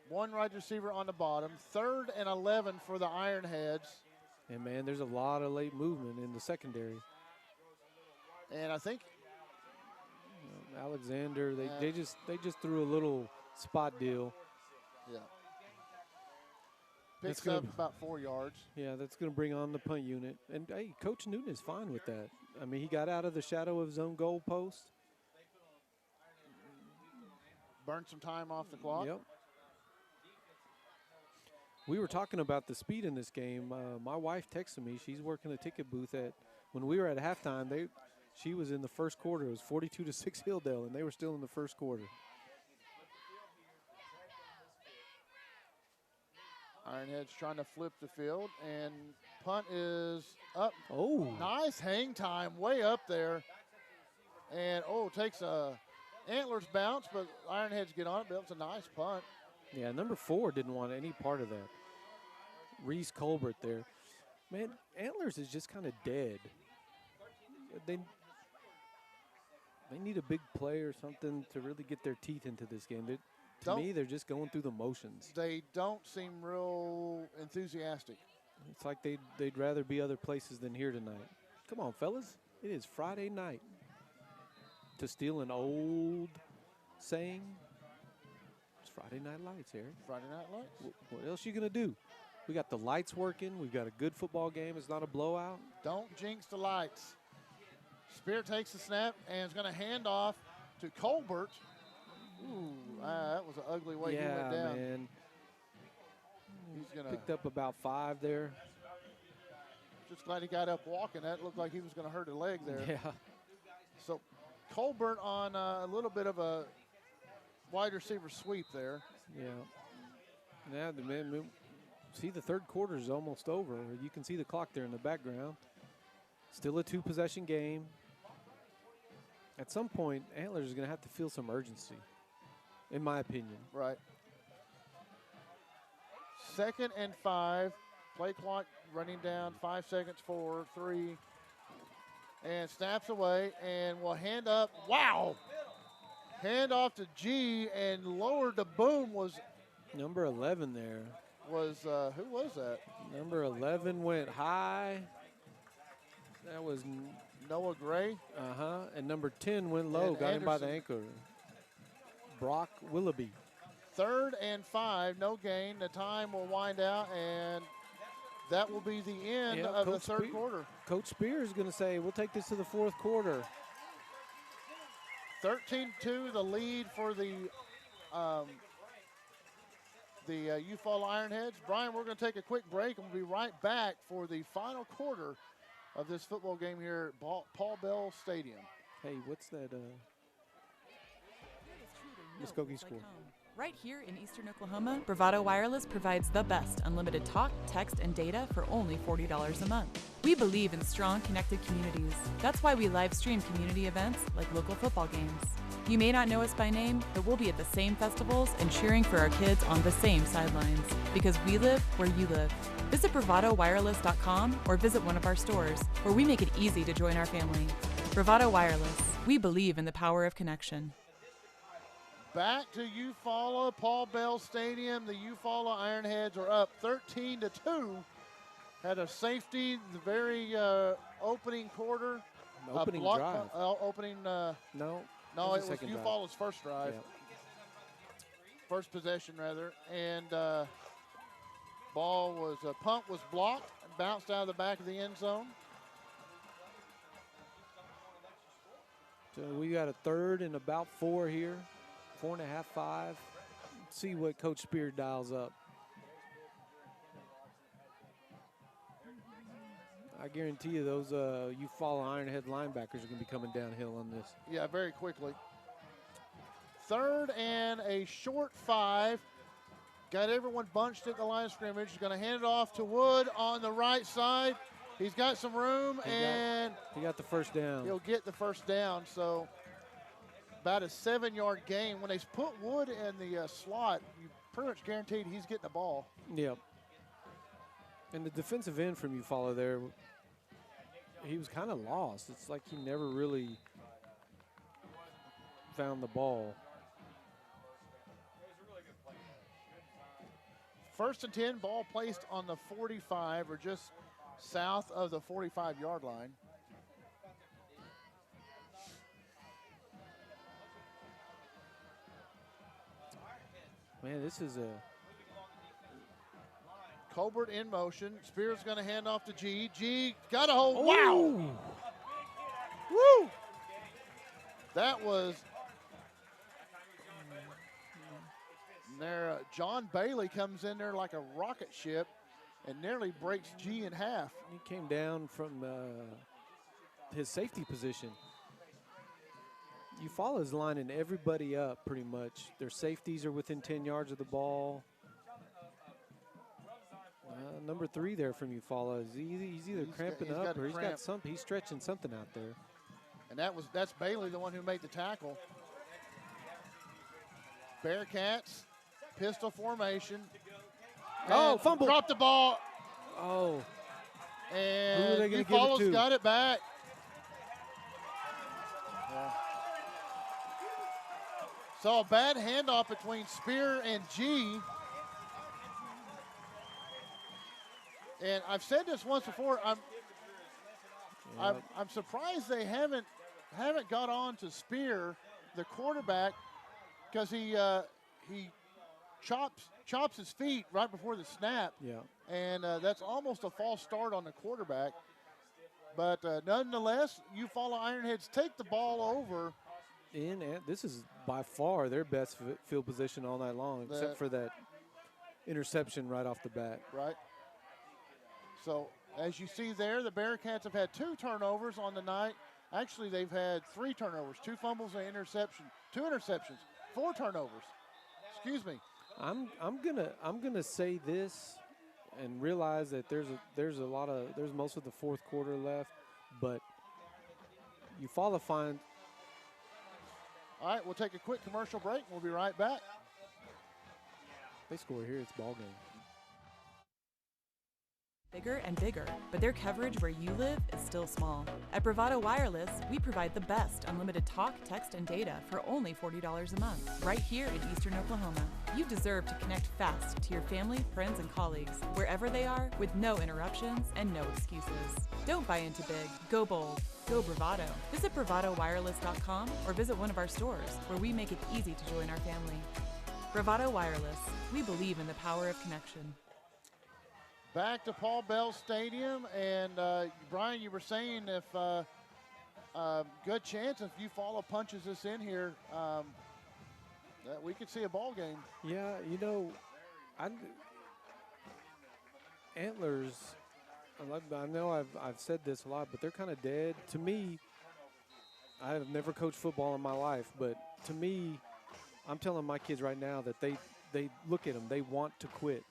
1 wide receiver on the bottom. 3rd and 11 for the Ironheads.
And man, there's a lot of late movement in the secondary.
And I think
Alexander, they just threw a little spot deal.
Yeah. Picks up about 4 yards.
Yeah, that's going to bring on the punt unit. And, hey, Coach Newton is fine with that. I mean, he got out of the shadow of his own goal post.
Burned some time off the clock.
Yep. We were talking about the speed in this game. My wife texted me. She's working a ticket booth when we were at halftime. She was in the first quarter. It was 42-6 Hilldale, and they were still in the first quarter.
Ironheads trying to flip the field, and punt is up.
Oh.
Nice hang time, way up there. And, takes a Antlers bounce, but Ironheads get on it, but it was a nice punt.
Yeah, number 4 didn't want any part of that. Reese Colbert there. Man, Antlers is just kind of dead. They need a big play or something to really get their teeth into this game. To me, they're just going through the motions.
They don't seem real enthusiastic.
It's like they'd rather be other places than here tonight. Come on, fellas. It is Friday night. To steal an old saying, it's Friday Night Lights, Eric.
Friday Night Lights.
What else you going to do? We got the lights working. We've got a good football game. It's not a blowout.
Don't jinx the lights. Spear takes the snap and is going to hand off to Colbert. Ooh, that was an ugly way he went down.
Man.
He's gonna
picked up about 5 there.
Just glad he got up walking. That looked like he was going to hurt a leg there.
Yeah.
So Colbert on a little bit of a wide receiver sweep there.
Yeah. Now the man, see the third quarter is almost over. You can see the clock there in the background. Still a 2-possession game. At some point, Antlers is going to have to feel some urgency, in my opinion.
Right. 2nd and 5. Play clock running down. 5 seconds, 4, 3. And snaps away and will hand up. Wow! Hand off to G and lowered to boom was.
Number 11 there.
Was, who was that?
Number 11 went high. That was
Noah Gray.
And number 10 went low,
And
got him by the
Anderson.
ankle. Brock Willoughby.
3rd and 5, no gain. The time will wind out, and that will be the end of the third quarter.
Coach Spears is going to say, we'll take this to the fourth quarter.
13-2, the lead for the Eufaula Ironheads. Brian, we're going to take a quick break, and we'll be right back for the final quarter of this football game here at Paul Bell Stadium.
Hey, what's that? Muskogee score.
Right here in Eastern Oklahoma, Bravado Wireless provides the best unlimited talk, text, and data for only $40 a month. We believe in strong, connected communities. That's why we live stream community events like local football games. You may not know us by name, but we'll be at the same festivals and cheering for our kids on the same sidelines, because we live where you live. Visit bravadowireless.com or visit one of our stores, where we make it easy to join our family. Bravado Wireless. We believe in the power of connection.
Back to Eufaula, Paul Bell Stadium. The Eufaula Ironheads are up 13-2. Had a safety the very opening quarter.
Opening drive.
No, it was Eufaula's first drive.
Yep.
First possession, rather. And punt was blocked and bounced out of the back of the end zone.
So we got a 3rd and about 4 here. 4.5, 5. Let's see what Coach Spear dials up. I guarantee you those Eufaula Ironhead linebackers are going to be coming downhill on this.
Yeah, very quickly. 3rd and a short 5. Got everyone bunched at the line of scrimmage. He's going to hand it off to Wood on the right side. He's got some room, and
he got the first down.
He'll get the first down. So about a 7-yard gain. When they put Wood in the slot, you pretty much guaranteed he's getting the ball.
Yep. And the defensive end from Eufaula there, he was kind of lost. It's like he never really found the ball.
1st and 10, ball placed on the 45 or just south of the 45-yard line.
Man, this is a...
Colbert in motion. Spears going to hand off to G. G got a hold.
Oh.
Wow. Woo. That was there. John Bailey comes in there like a rocket ship and nearly breaks G in half.
He came down from his safety position. Eufaula's lining everybody up pretty much. Their safeties are within 10 yards of the ball. Number 3 there from Eufaula. He's either cramping up or he's stretching something out there.
And that's Bailey, the one who made the tackle. Bearcats, pistol formation.
Oh, fumble.
Dropped the ball.
Oh.
And
who are they going to give it to?
Got it back. Yeah. So a bad handoff between Spear and G. And I've said this once before. I'm surprised they haven't got on to Spear, the quarterback, because he chops his feet right before the snap.
Yeah.
And that's almost a false start on the quarterback. But nonetheless, Eufaula Ironheads take the ball over.
And this is by far their best field position all night long, except for that interception right off the bat.
Right. So as you see there, the Bearcats have had 2 turnovers on the night. Actually, they've had 3 turnovers, 2 fumbles, and interception, 2 interceptions, 4 turnovers. Excuse me.
I'm gonna say this and realize that there's most of the fourth quarter left, but Eufaula find.
All right, we'll take a quick commercial break. We'll be right back.
They score here, it's ball game.
Bigger and bigger, but their coverage where you live is still small. At Bravado Wireless, we provide the best unlimited talk, text, and data for only $40 a month, right here in Eastern Oklahoma. You deserve to connect fast to your family, friends, and colleagues, wherever they are, with no interruptions and no excuses. Don't buy into big. Go bold. Go Bravado. Visit bravadowireless.com or visit one of our stores, where we make it easy to join our family. Bravado Wireless. We believe in the power of connection.
Back to Paul Bell Stadium, and Brian, you were saying if good chance if Eufaula punches us in here, that we could see a ball game.
Yeah, you know, Antlers. I know I've said this a lot, but they're kind of dead to me. I have never coached football in my life, but to me, I'm telling my kids right now that they look at them, they want to quit.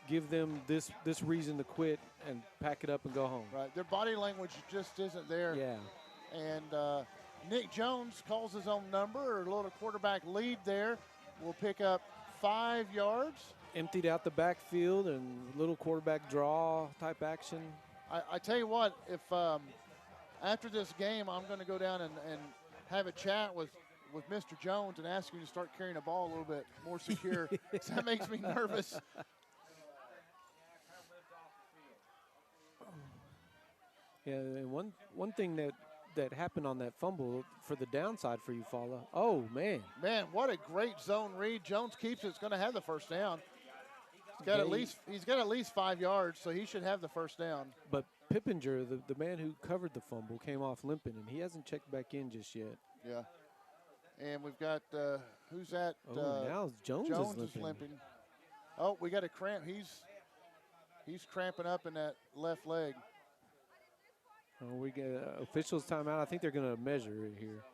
Give them this reason to quit and pack it up and go home.
Right, their body language just isn't there.
Yeah.
And Nick Jones calls his own number, a little quarterback lead there. Will pick up 5 yards.
Emptied out the backfield and little quarterback draw type action.
I tell you what, if after this game, I'm going to go down and have a chat with Mr. Jones and ask him to start carrying the ball a little bit more secure. That makes me nervous.
Yeah, and one thing that happened on that fumble for the downside for Eufaula. Oh man!
Man, what a great zone read. Jones keeps it. It's going to have the first down. He's got at least 5 yards, so he should have the first down.
But Pippinger, the man who covered the fumble, came off limping, and he hasn't checked back in just yet.
Yeah. And we've got who's that?
Oh, now Jones is limping.
Oh, we got a cramp. He's cramping up in that left leg.
Oh, we get officials timeout. I think they're going to measure it here.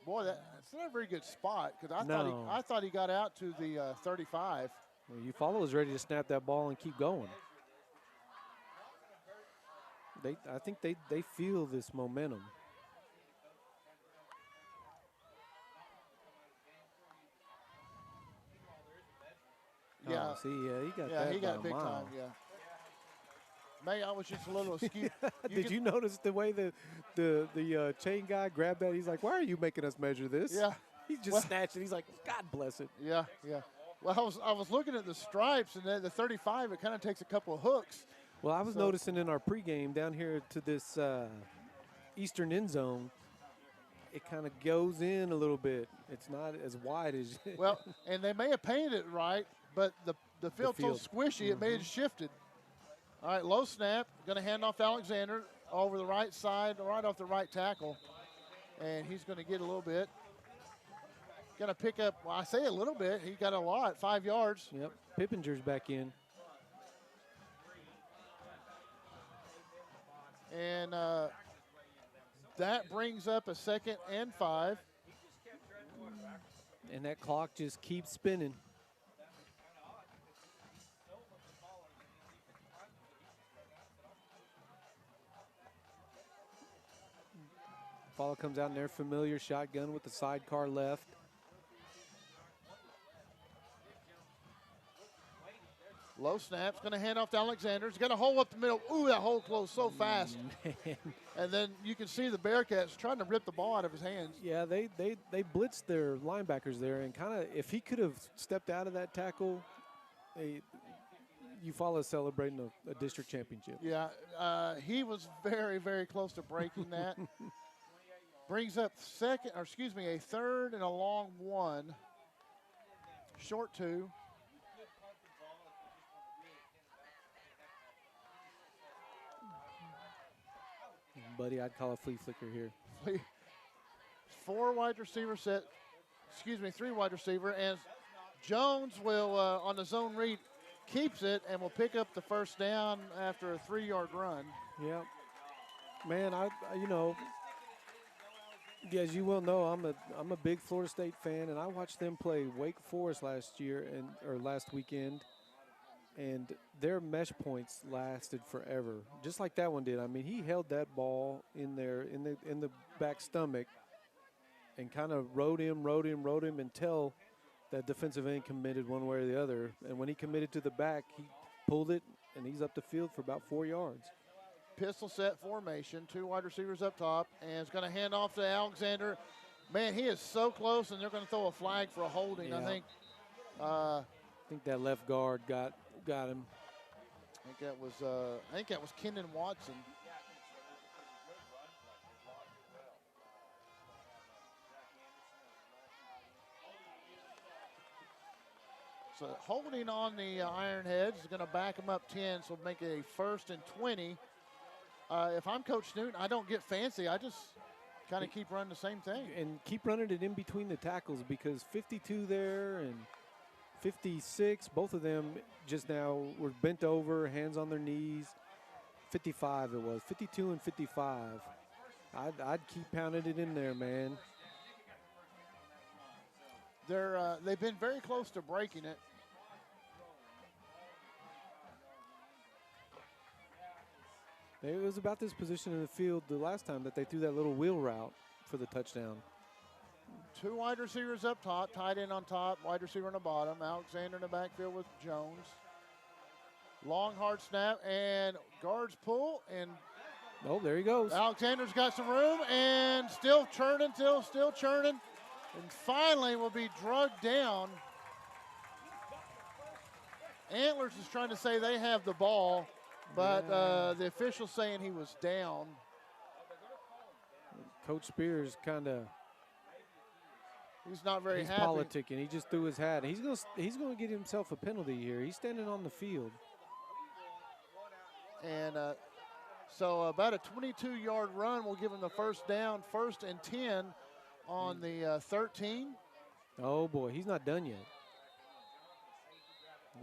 Boy, that's not a very good spot because I thought he got out to the 35.
Well, Eufaula was ready to snap that ball and keep going. I think they feel this momentum.
Yeah.
Oh, see, yeah, he got that.
Yeah, he got
by a
big
mile.
time. Yeah. Maybe I was just a little askew.
Did you notice the way the chain guy grabbed that? He's like, "Why are you making us measure this?"
Yeah.
He just snatched it. He's like, "God bless it."
Yeah, yeah. Well, I was looking at the stripes, and then the 35, it kind of takes a couple of hooks.
Well, I was noticing in our pregame down here to this eastern end zone, it kind of goes in a little bit. It's not as wide as.
Well, and they may have painted it right, but the field's so squishy, it may have shifted. All right, low snap. Going to hand off to Alexander over the right side, right off the right tackle. And he's going to get a little bit. Going to pick up, well, I say a little bit. He got a lot, 5 yards.
Yep, Pippinger's back in.
And that brings up a 2nd and 5.
And that clock just keeps spinning. Eufaula comes out in their familiar shotgun with the sidecar left.
Low snap's going to hand off to Alexander. He's got a hole up the middle. Ooh, that hole closed so fast.
Man.
And then you can see the Bearcats trying to rip the ball out of his hands.
Yeah, they blitzed their linebackers there, and kind of if he could have stepped out of that tackle, Eufaula celebrating a district championship.
Yeah, he was very, very close to breaking that. Brings up a 3rd and a long 1. Short 2.
Buddy, I'd call a flea flicker here.
3 wide receiver, and Jones will, on the zone read, keeps it and will pick up the first down after a 3-yard run.
Yeah. Man, as you well know, I'm a big Florida State fan, and I watched them play Wake Forest last weekend, and their mesh points lasted forever, just like that one did. I mean, he held that ball in the back stomach, and kind of rode him until that defensive end committed one way or the other. And when he committed to the back, he pulled it, and he's up the field for about 4 yards.
Pistol set formation, 2 wide receivers up top, and it's going to hand off to Alexander. Man, he is so close, and they're going to throw a flag for a holding.
Yeah.
I
think that left guard got him.
I think that was Kendon Watson. So holding on the Ironheads is going to back them up 10, so make it a 1st and 20. If I'm Coach Newton, I don't get fancy. I just kind of keep running the same thing.
And keep running it in between the tackles, because 52 there and 56, both of them just now were bent over, hands on their knees. 55 it was, 52 and 55. I'd keep pounding it in there, man.
They've been very close to breaking it.
It was about this position in the field the last time that they threw that little wheel route for the touchdown.
2 wide receivers up top, tight end on top, wide receiver on the bottom. Alexander in the backfield with Jones. Long, hard snap, and guards pull, and
oh, there he goes.
Alexander's got some room, and still churning, still churning, and finally will be drugged down. Antlers is trying to say they have the ball, but the official's saying he was down.
Coach Spears kind of,
he's not very happy.
He's politicking. He just threw his hat. He's gonna get himself a penalty here. He's standing on the field.
And so about a 22-yard run will give him the first down, 1st and 10 on the 13.
Oh boy, he's not done yet.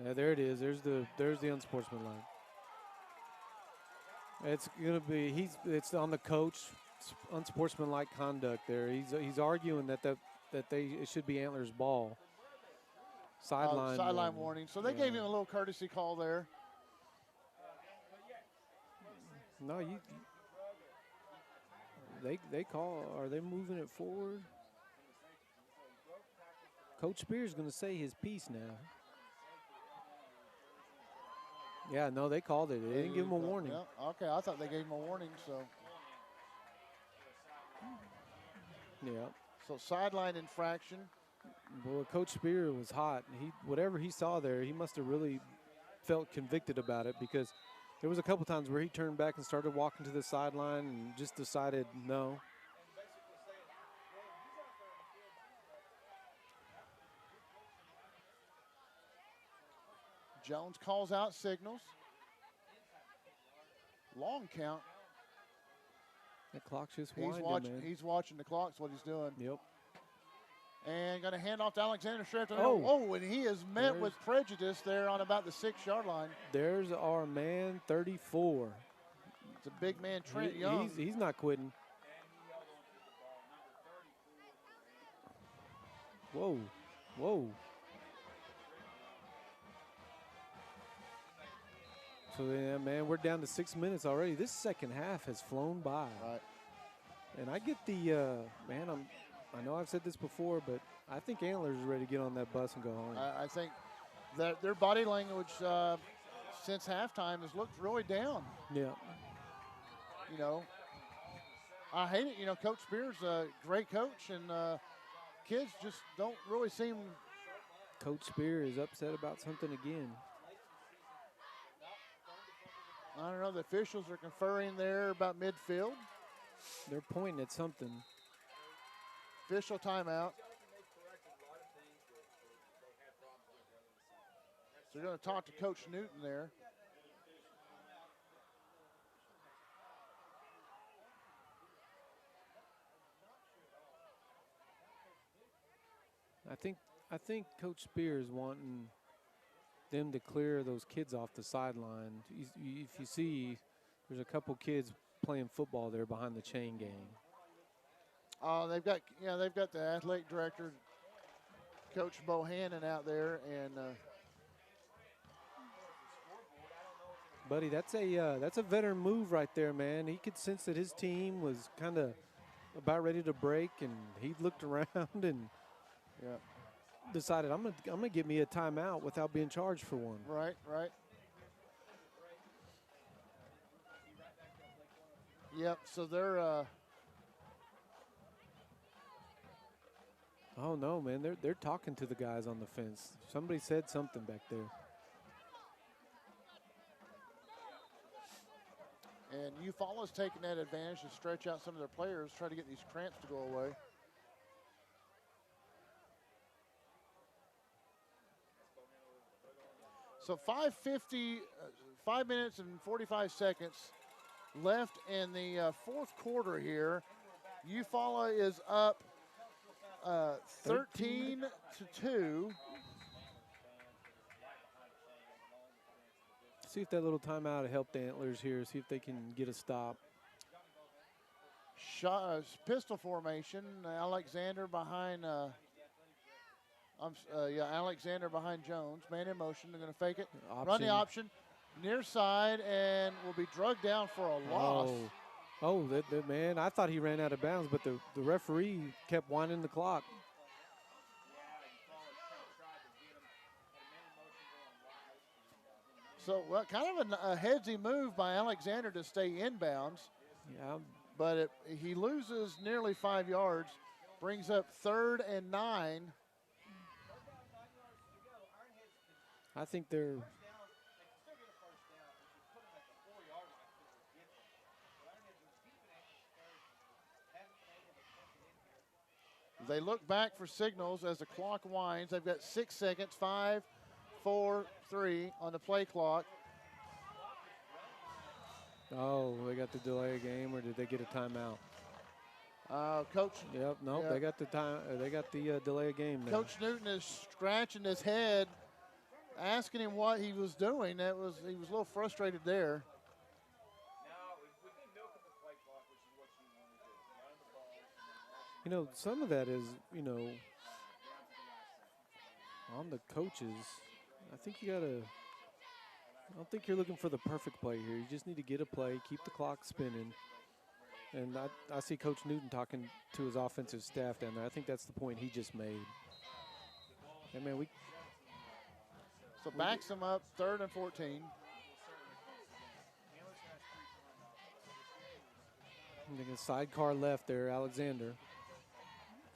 Yeah, there it is. There's the unsportsmanlike. It's gonna be it's on the coach, unsportsmanlike conduct there. He's arguing that it should be Antlers' ball. Sideline
warning. So they gave him a little courtesy call there.
No, they call. Are they moving it forward? Coach Spears going to say his piece now. Yeah, no, they called it. They didn't give him a warning.
Yeah, okay, I thought they gave him a warning. So.
Yeah.
So sideline infraction.
Well, Coach Spears was hot. Whatever he saw there, he must have really felt convicted about it, because there was a couple times where he turned back and started walking to the sideline and just decided no.
Jones calls out signals. Long count.
That clock's just winding, man.
He's watching the clock. That's what he's doing.
Yep.
And going to hand off to Alexander straight after and he is met with prejudice there on about the 6-yard line.
There's our man, 34.
It's a big man, Trent Young.
He's not quitting. Whoa. So, yeah, man, we're down to 6 minutes already. This second half has flown by.
Right.
And I get I know I've said this before, but I think Antlers is ready to get on that bus and go home.
I think that their body language since halftime has looked really down.
Yeah.
You know, I hate it. You know, Coach Spears, a great coach, and kids just don't really seem.
Coach Spears is upset about something again.
I don't know. The officials are conferring there about midfield.
They're pointing at something.
Official timeout. So they're going to talk to Coach Newton there.
I think Coach Spears wanting them to clear those kids off the sideline. If you see, there's a couple kids playing football there behind the chain gang.
They've got the athletic director, Coach Bohannon, out there, and
buddy, that's a veteran move right there, man. He could sense that his team was kind of about ready to break, and he looked around and decided, I'm gonna get me a timeout without being charged for one.
Right. Yep, so they're
Oh no, man! They're talking to the guys on the fence. Somebody said something back there.
and Eufaula's taking that advantage to stretch out some of their players, try to get these cramps to go away. So 5 minutes and 45 seconds left in the fourth quarter here. Eufaula is up 13 to 2.
See if that little timeout helped the Antlers here. See if they can get a stop.
Pistol formation. Alexander behind. Alexander behind Jones. Man in motion. They're going to fake it. Run the option. Near side and will be drugged down for a loss.
Oh, man, I thought he ran out of bounds, but the referee kept winding the clock.
So, well, kind of a headsy move by Alexander to stay inbounds.
Yeah.
But he loses nearly 5 yards, brings up 3rd and 9.
I think they're.
They look back for signals as the clock winds. They've got 6 seconds, 5, 4, 3 on the play clock.
Oh, they got the delay of game, or did they get a timeout?
Coach.
Yep, nope,
Yeah.
they got the time. They got the delay of game now.
Coach Newton is scratching his head, asking him what he was doing. He was a little frustrated there.
You know, some of that is, you know, on the coaches. I think you got to. I don't think you're looking for the perfect play here. You just need to get a play, keep the clock spinning. And I see Coach Newton talking to his offensive staff down there. I think that's the point he just made. And, man,
So backs him up, 3rd and 14.
I'm thinking sidecar left there, Alexander.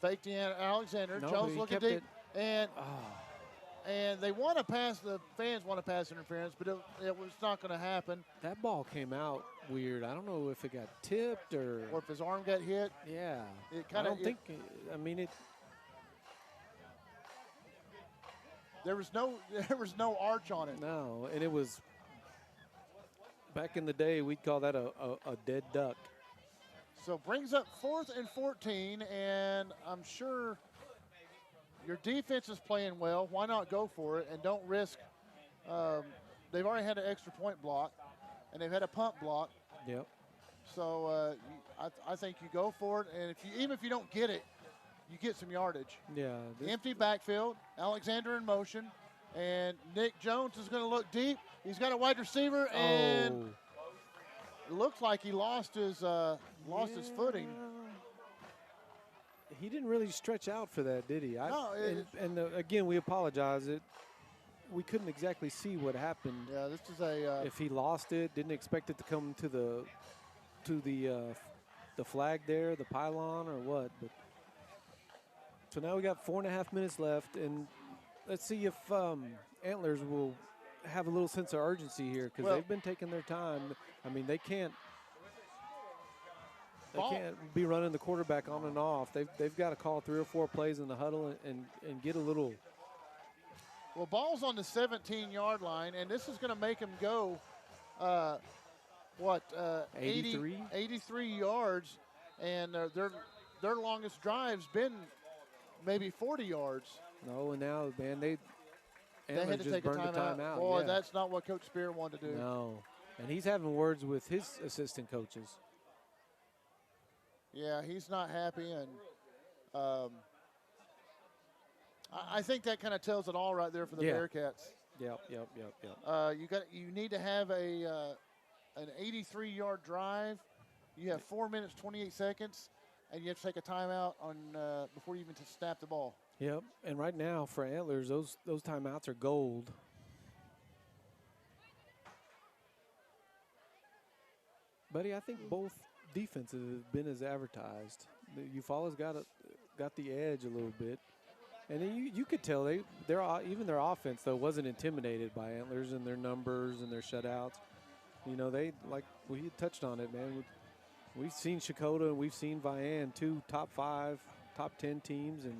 Faked in Alexander.
No,
Jones
he
looking
kept
deep. And they want to pass, the fans want to pass interference, but it was not going to happen.
That ball came out weird. I don't know if it got tipped or
if his arm got hit.
Yeah.
It kind
I
of.
don't think, I mean, it.
There was no arch on it.
No, and it was, back in the day, we'd call that a dead duck.
So brings up 4th and 14, and I'm sure your defense is playing well. Why not go for it and don't risk? They've already had an extra point block, and they've had a punt block.
Yep.
So I think you go for it, and even if you don't get it, you get some yardage.
Yeah.
Empty backfield. Alexander in motion, and Nick Jones is going to look deep. He's got a wide receiver, and it looks like he lost his footing.
He didn't really stretch out for that, did he?
No.
Again, we apologize. We couldn't exactly see what happened.
Yeah, this is a.
If he lost it, didn't expect it to come to the flag there, the pylon, or what. But so now we got 4.5 minutes left, and let's see if Antlers will have a little sense of urgency here, because they've been taking their time. I mean, they can't be running the quarterback on and off. They've got to call 3 or 4 plays in the huddle and get a little.
Well, ball's on the 17-yard line, and this is going to make him go, 83 yards, and their longest drive's been maybe 40 yards.
No, and now, man, they
had to take a timeout. Boy, that's not what Coach Spear wanted to do.
No, and he's having words with his assistant coaches.
Yeah, he's not happy, and I think that kind of tells it all right there for the Bearcats.
Yep.
You need to have an 83-yard drive. You have 4 minutes 28 seconds, and you have to take a timeout before you even snap the ball.
Yep, and right now for Antlers, those timeouts are gold. Buddy, I think both defense has been as advertised. Eufaula's got the edge a little bit, and you could tell even their offense though wasn't intimidated by Antlers and their numbers and their shutouts. You know, they, like we touched on it, man. We've seen Shakota and we've seen Vian, 2 top 5, top 10 teams in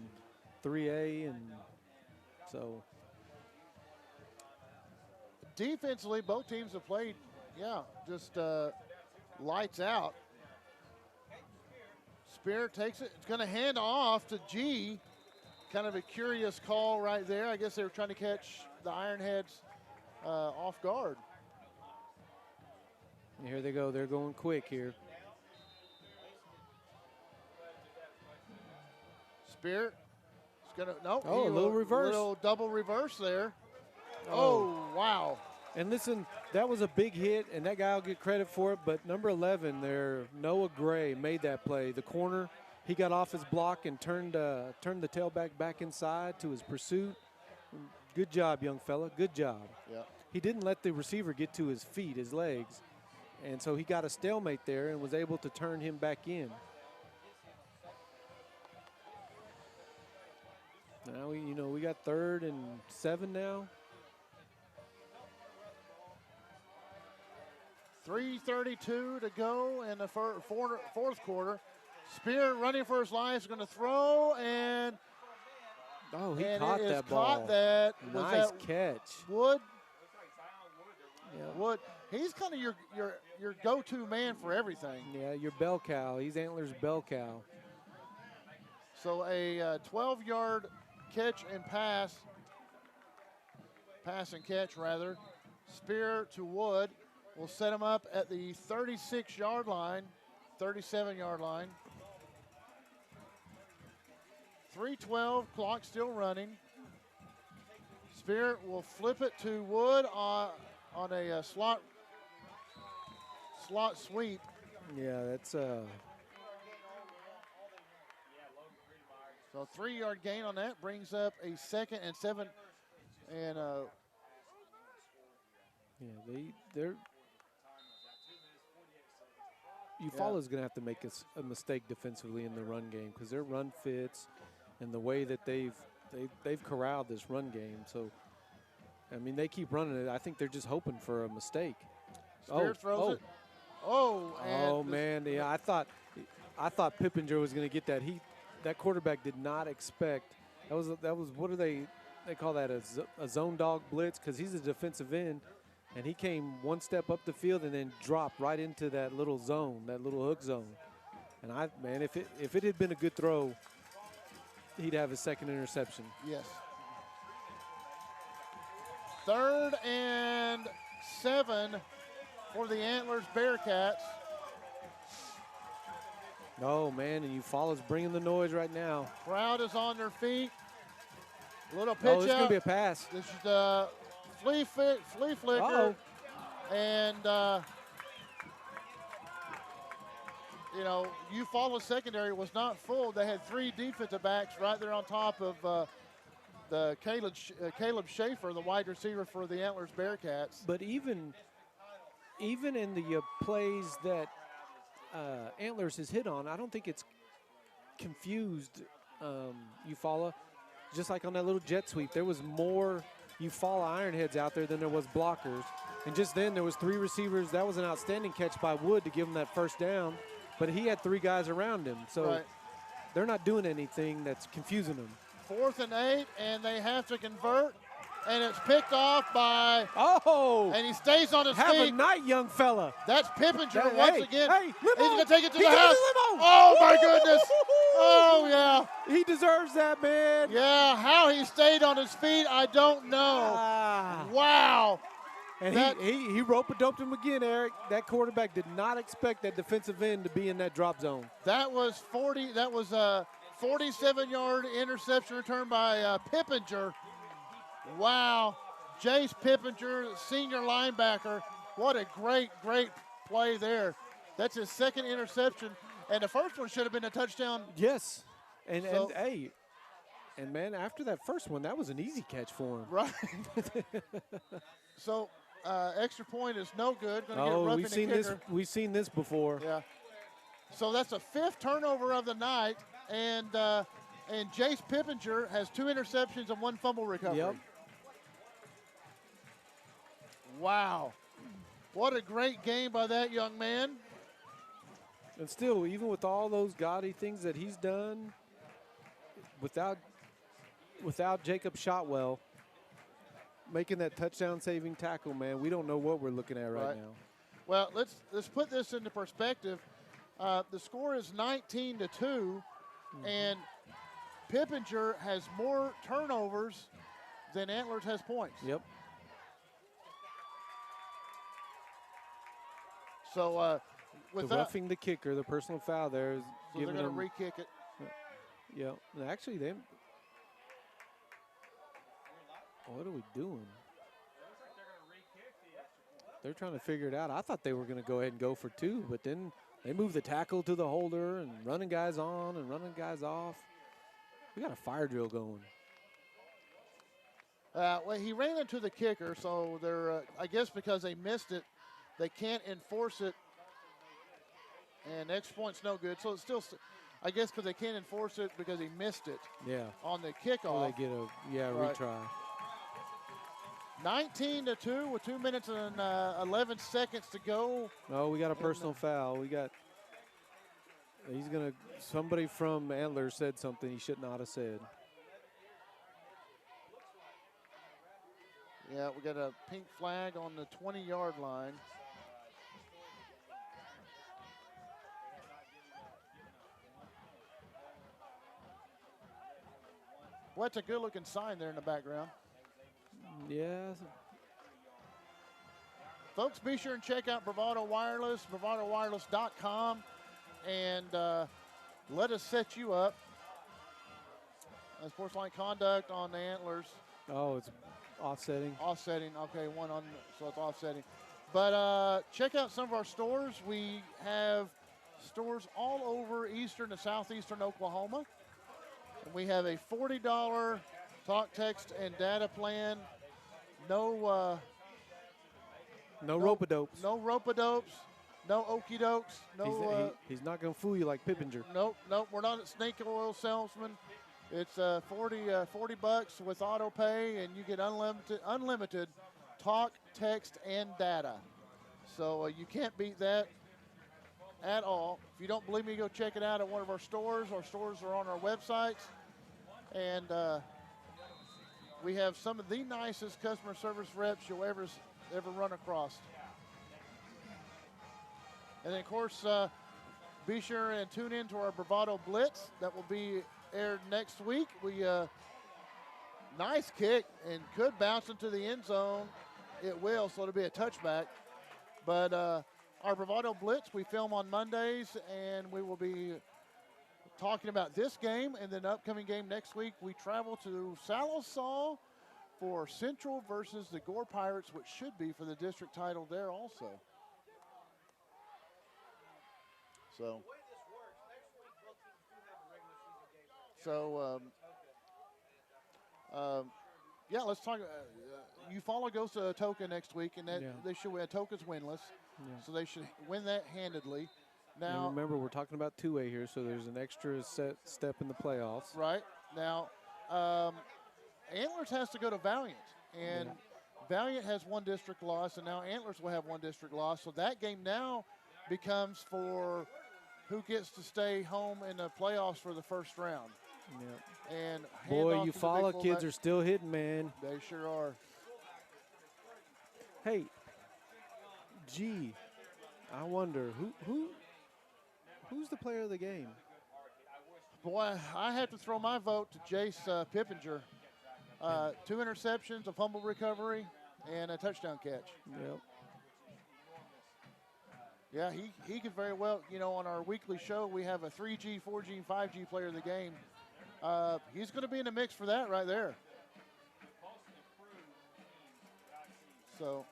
3A, and so
defensively, both teams have played, just lights out. Spear takes it. It's going to hand off to G. Kind of a curious call right there. I guess they were trying to catch the Ironheads off guard.
And here they go. They're going quick here.
Spear is going to, nope.
Oh, a little reverse.
A little double reverse there. Oh, wow.
And listen, that was a big hit, and that guy will get credit for it, but number 11 there, Noah Gray, made that play. The corner, he got off his block and turned the tailback back inside to his pursuit. Good job, young fella. Good job.
Yeah.
He didn't let the receiver get to his feet, his legs, and so he got a stalemate there and was able to turn him back in. Now, we got 3rd and 7 now.
3:32 to go in the fourth quarter. Spear running for his life is going to throw, and
he caught that ball.
Caught that.
Nice catch.
Wood.
Yeah.
Wood. He's kind of your go-to man for everything.
Yeah, your bell cow. He's Antlers' bell cow.
So a 12-yard catch and pass and catch rather. Spear to Wood. We'll set him up at the 36-yard line, 37-yard line. 3:12, clock still running. Spear will flip it to Wood on a slot sweep.
Yeah, that's
So 3-yard gain on that brings up a 2nd and 7, and
they're. Eufaula's going to have to make a mistake defensively in the run game because their run fits and the way that they've corralled this run game. So, I mean, they keep running it. I think they're just hoping for a mistake.
Spear throws it. Oh,
man! Yeah, I thought Pippinger was going to get that. That quarterback did not expect. That was what do they call that, a zone dog blitz, because he's a defensive end. And he came one step up the field and then dropped right into that little zone, that little hook zone. And if it had been a good throw, he'd have his 2nd interception.
Yes. 3rd and 7 for the Antlers Bearcats.
Oh, man, and Eufaula's bringing the noise right now.
Crowd is on their feet. Little pitch
out. It's going to be a pass.
This is the flea flicker.
Uh-oh.
And, Eufaula secondary was not full. They had 3 defensive backs right there on top of the Caleb Schaefer, the wide receiver for the Antlers Bearcats.
But even in the plays that Antlers has hit on, I don't think it's confused Eufaula. Just like on that little jet sweep, there was more Eufaula Ironheads out there than there was blockers. And just then there was 3 receivers. That was an outstanding catch by Wood to give him that first down. But he had 3 guys around him. So they're not doing anything that's confusing them.
4th and 8, and they have to convert. And it's picked off by. And he stays on his feet.
Have a night, young fella.
That's Pippinger once again.
He's
going to take it to the house. Oh, my goodness. Oh, yeah.
He deserves that, man.
Yeah, how he stayed on his feet, I don't know. Wow.
And he rope-a-doped him again, Eric. That quarterback did not expect that defensive end to be in that drop zone.
That was a 47-yard interception return by Pippinger. Wow. Jace Pippinger, senior linebacker. What a great play there. That's his 2nd interception. And the first one should have been a touchdown.
Yes. And man, after that first one, that was an easy catch for him.
Right. So, extra point is no good. Gonna get
we've seen this before.
Yeah. So that's the 5th turnover of the night, and Jace Pippinger has 2 interceptions and 1 fumble recovery.
Yep.
Wow. What a great game by that young man.
And still, even with all those gaudy things that he's done, without Jacob Shotwell making that touchdown-saving tackle, man, we don't know what we're looking at right now.
Well, let's put this into perspective. The score is 19-2, and Pippinger has more turnovers than Antlers has points.
Yep.
So with
the roughing the kicker, the personal foul there is
so
giving
they're
them.
going to re-kick it.
Yeah. And actually, what are we doing? They're trying to figure it out. I thought they were going to go ahead and go for 2, but then they move the tackle to the holder and running guys on and running guys off. We got a fire drill going.
Well, he ran into the kicker, so they're, I guess because they missed it, they can't enforce it. And extra point's no good. So it's still, I guess because they can't enforce it because he missed it.
Yeah.
On the kickoff.
Or they get a, retry.
19-2 with 2 minutes and 11 seconds to go.
Oh, we got a personal foul. Somebody from Antlers said something he should not have said.
Yeah, we got a pink flag on the 20-yard line. Well, that's a good-looking sign there in the background.
Yeah.
Folks, be sure and check out Bravado Wireless, bravadowireless.com, and let us set you up. Sportsline conduct on the Antlers.
Oh, it's offsetting.
Offsetting, okay, so it's offsetting. But check out some of our stores. We have stores all over eastern and southeastern Oklahoma. And we have a $40 talk, text, and data plan. No
rope-a-dopes.
No rope-a-dopes. No okey-dokes. No.
He's not going to fool you like Pippinger.
Nope. We're not a snake oil salesman. It's $40 with auto pay, and you get unlimited talk, text, and data. So you can't beat that at all. If you don't believe me, go check it out at one of our stores. Our stores are on our websites, and we have some of the nicest customer service reps you'll ever run across. And then, of course, be sure and tune in to our Bravado Blitz that will be aired next week. Nice kick and could bounce into the end zone. It will, so it'll be a touchback. But our Bravado Blitz we film on Mondays, and we will be talking about this game and then upcoming game next week. We travel to Sallisaw for Central versus the Gore Pirates, which should be for the district title there also. Yeah, let's talk. Eufaula goes to Atoka next week, and they should win. Atoka's winless, so they should win that handedly. Now,
and remember, we're talking about 2A here, so there's an extra step in the playoffs.
Right. Now, Antlers has to go to Valiant, and Valiant has 1 district loss, and now Antlers will have 1 district loss. So that game now becomes for who gets to stay home in the playoffs for the first round.
Yep.
And
boy, Eufaula kids are still hitting, man.
They sure are.
Hey, gee, I wonder who's the player of the game?
Boy, I have to throw my vote to Jace Pippinger. 2 interceptions, a fumble recovery, and a touchdown catch.
Yep.
Yeah, he could very well, on our weekly show, we have a 3G, 4G, and 5G player of the game. He's going to be in the mix for that right there. So,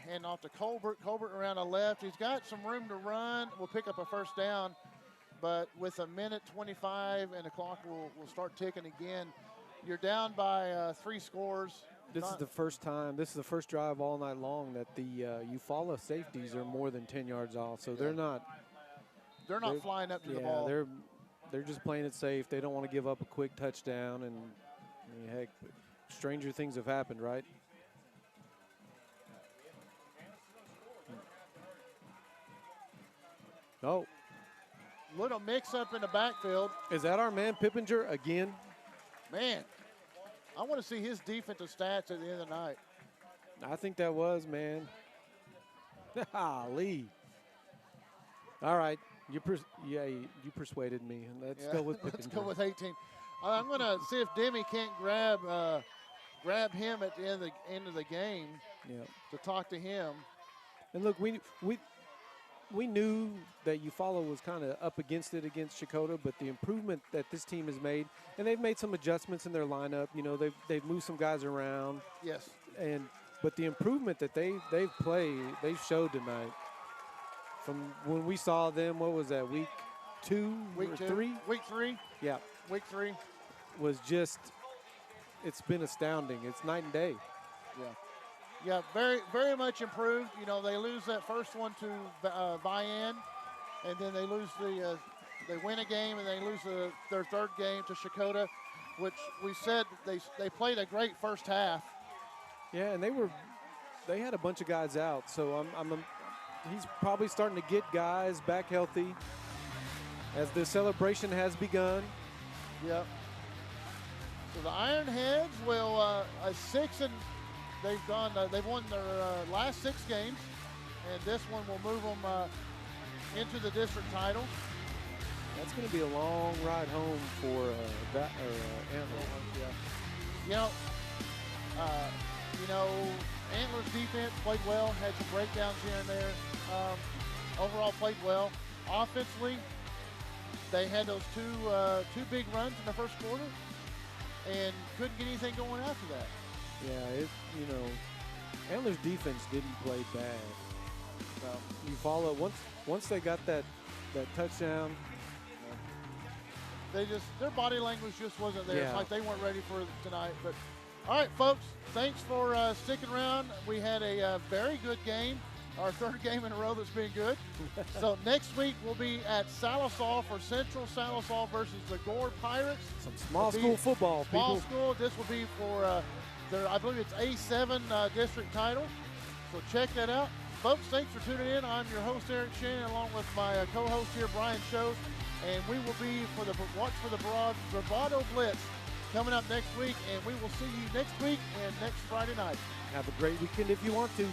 hand off to Colbert. Colbert around the left. He's got some room to run. We'll pick up a first down, but with 1:25 and the clock will start ticking again. You're down by 3 scores,
This is the first time. This is the first drive all night long that the Eufaula safeties are more than 10 yards off. So they're not.
They're not flying up to the ball.
They're just playing it safe. They don't want to give up a quick touchdown. And I mean, heck, stranger things have happened, right? Oh.
Little mix-up in the backfield.
Is that our man Pippinger again?
Man, I want to see his defensive stats at the end of the night.
I think that was, man. Lee. All right. You persuaded me. Let's go with Pippinger.
Let's go with 18. I'm going to see if Demi can't grab him at the end of the game to talk to him.
And look, we knew that Eufaula was kind of up against it against Chakotah, but the improvement that this team has made, and they've made some adjustments in their lineup. You know, they've moved some guys around.
Yes.
But the improvement that they've showed tonight, from when we saw them, what was that, week 2
week
or
2?
3?
Week 3.
Yeah.
Week 3
was just. It's been astounding. It's night and day.
Yeah. Yeah, very, very much improved. You know, they lose that first one to Vian, and then they lose they win a game, and they lose their third game to Chakotah, which we said they played a great first half.
Yeah, and they had a bunch of guys out, so he's probably starting to get guys back healthy as the celebration has begun.
Yep. So the Ironheads will they've won their last 6 games, and this one will move them into the district title.
That's going to be a long ride home for Antlers.
Yeah. Antlers defense played well, had some breakdowns here and there. Overall played well. Offensively, they had those two big runs in the first quarter and couldn't get anything going after that.
Yeah, Antlers defense didn't play bad. You follow once they got that touchdown.
Their body language just wasn't there.
Yeah.
It's like they weren't ready for tonight. But all right, folks, thanks for sticking around. We had a very good game, our third game in a row that's been good. So next week we'll be at Salisaw for Central Salisaw versus the Gore Pirates.
Some small school football,
small
people.
School. This will be for I believe it's A7 district title. So check that out. Folks, thanks for tuning in. I'm your host, Eric Shannon, along with my co-host here, Brian Shows. And we will be watch for the Bravado Blitz coming up next week. And we will see you next week and next Friday night.
Have a great weekend if you want to.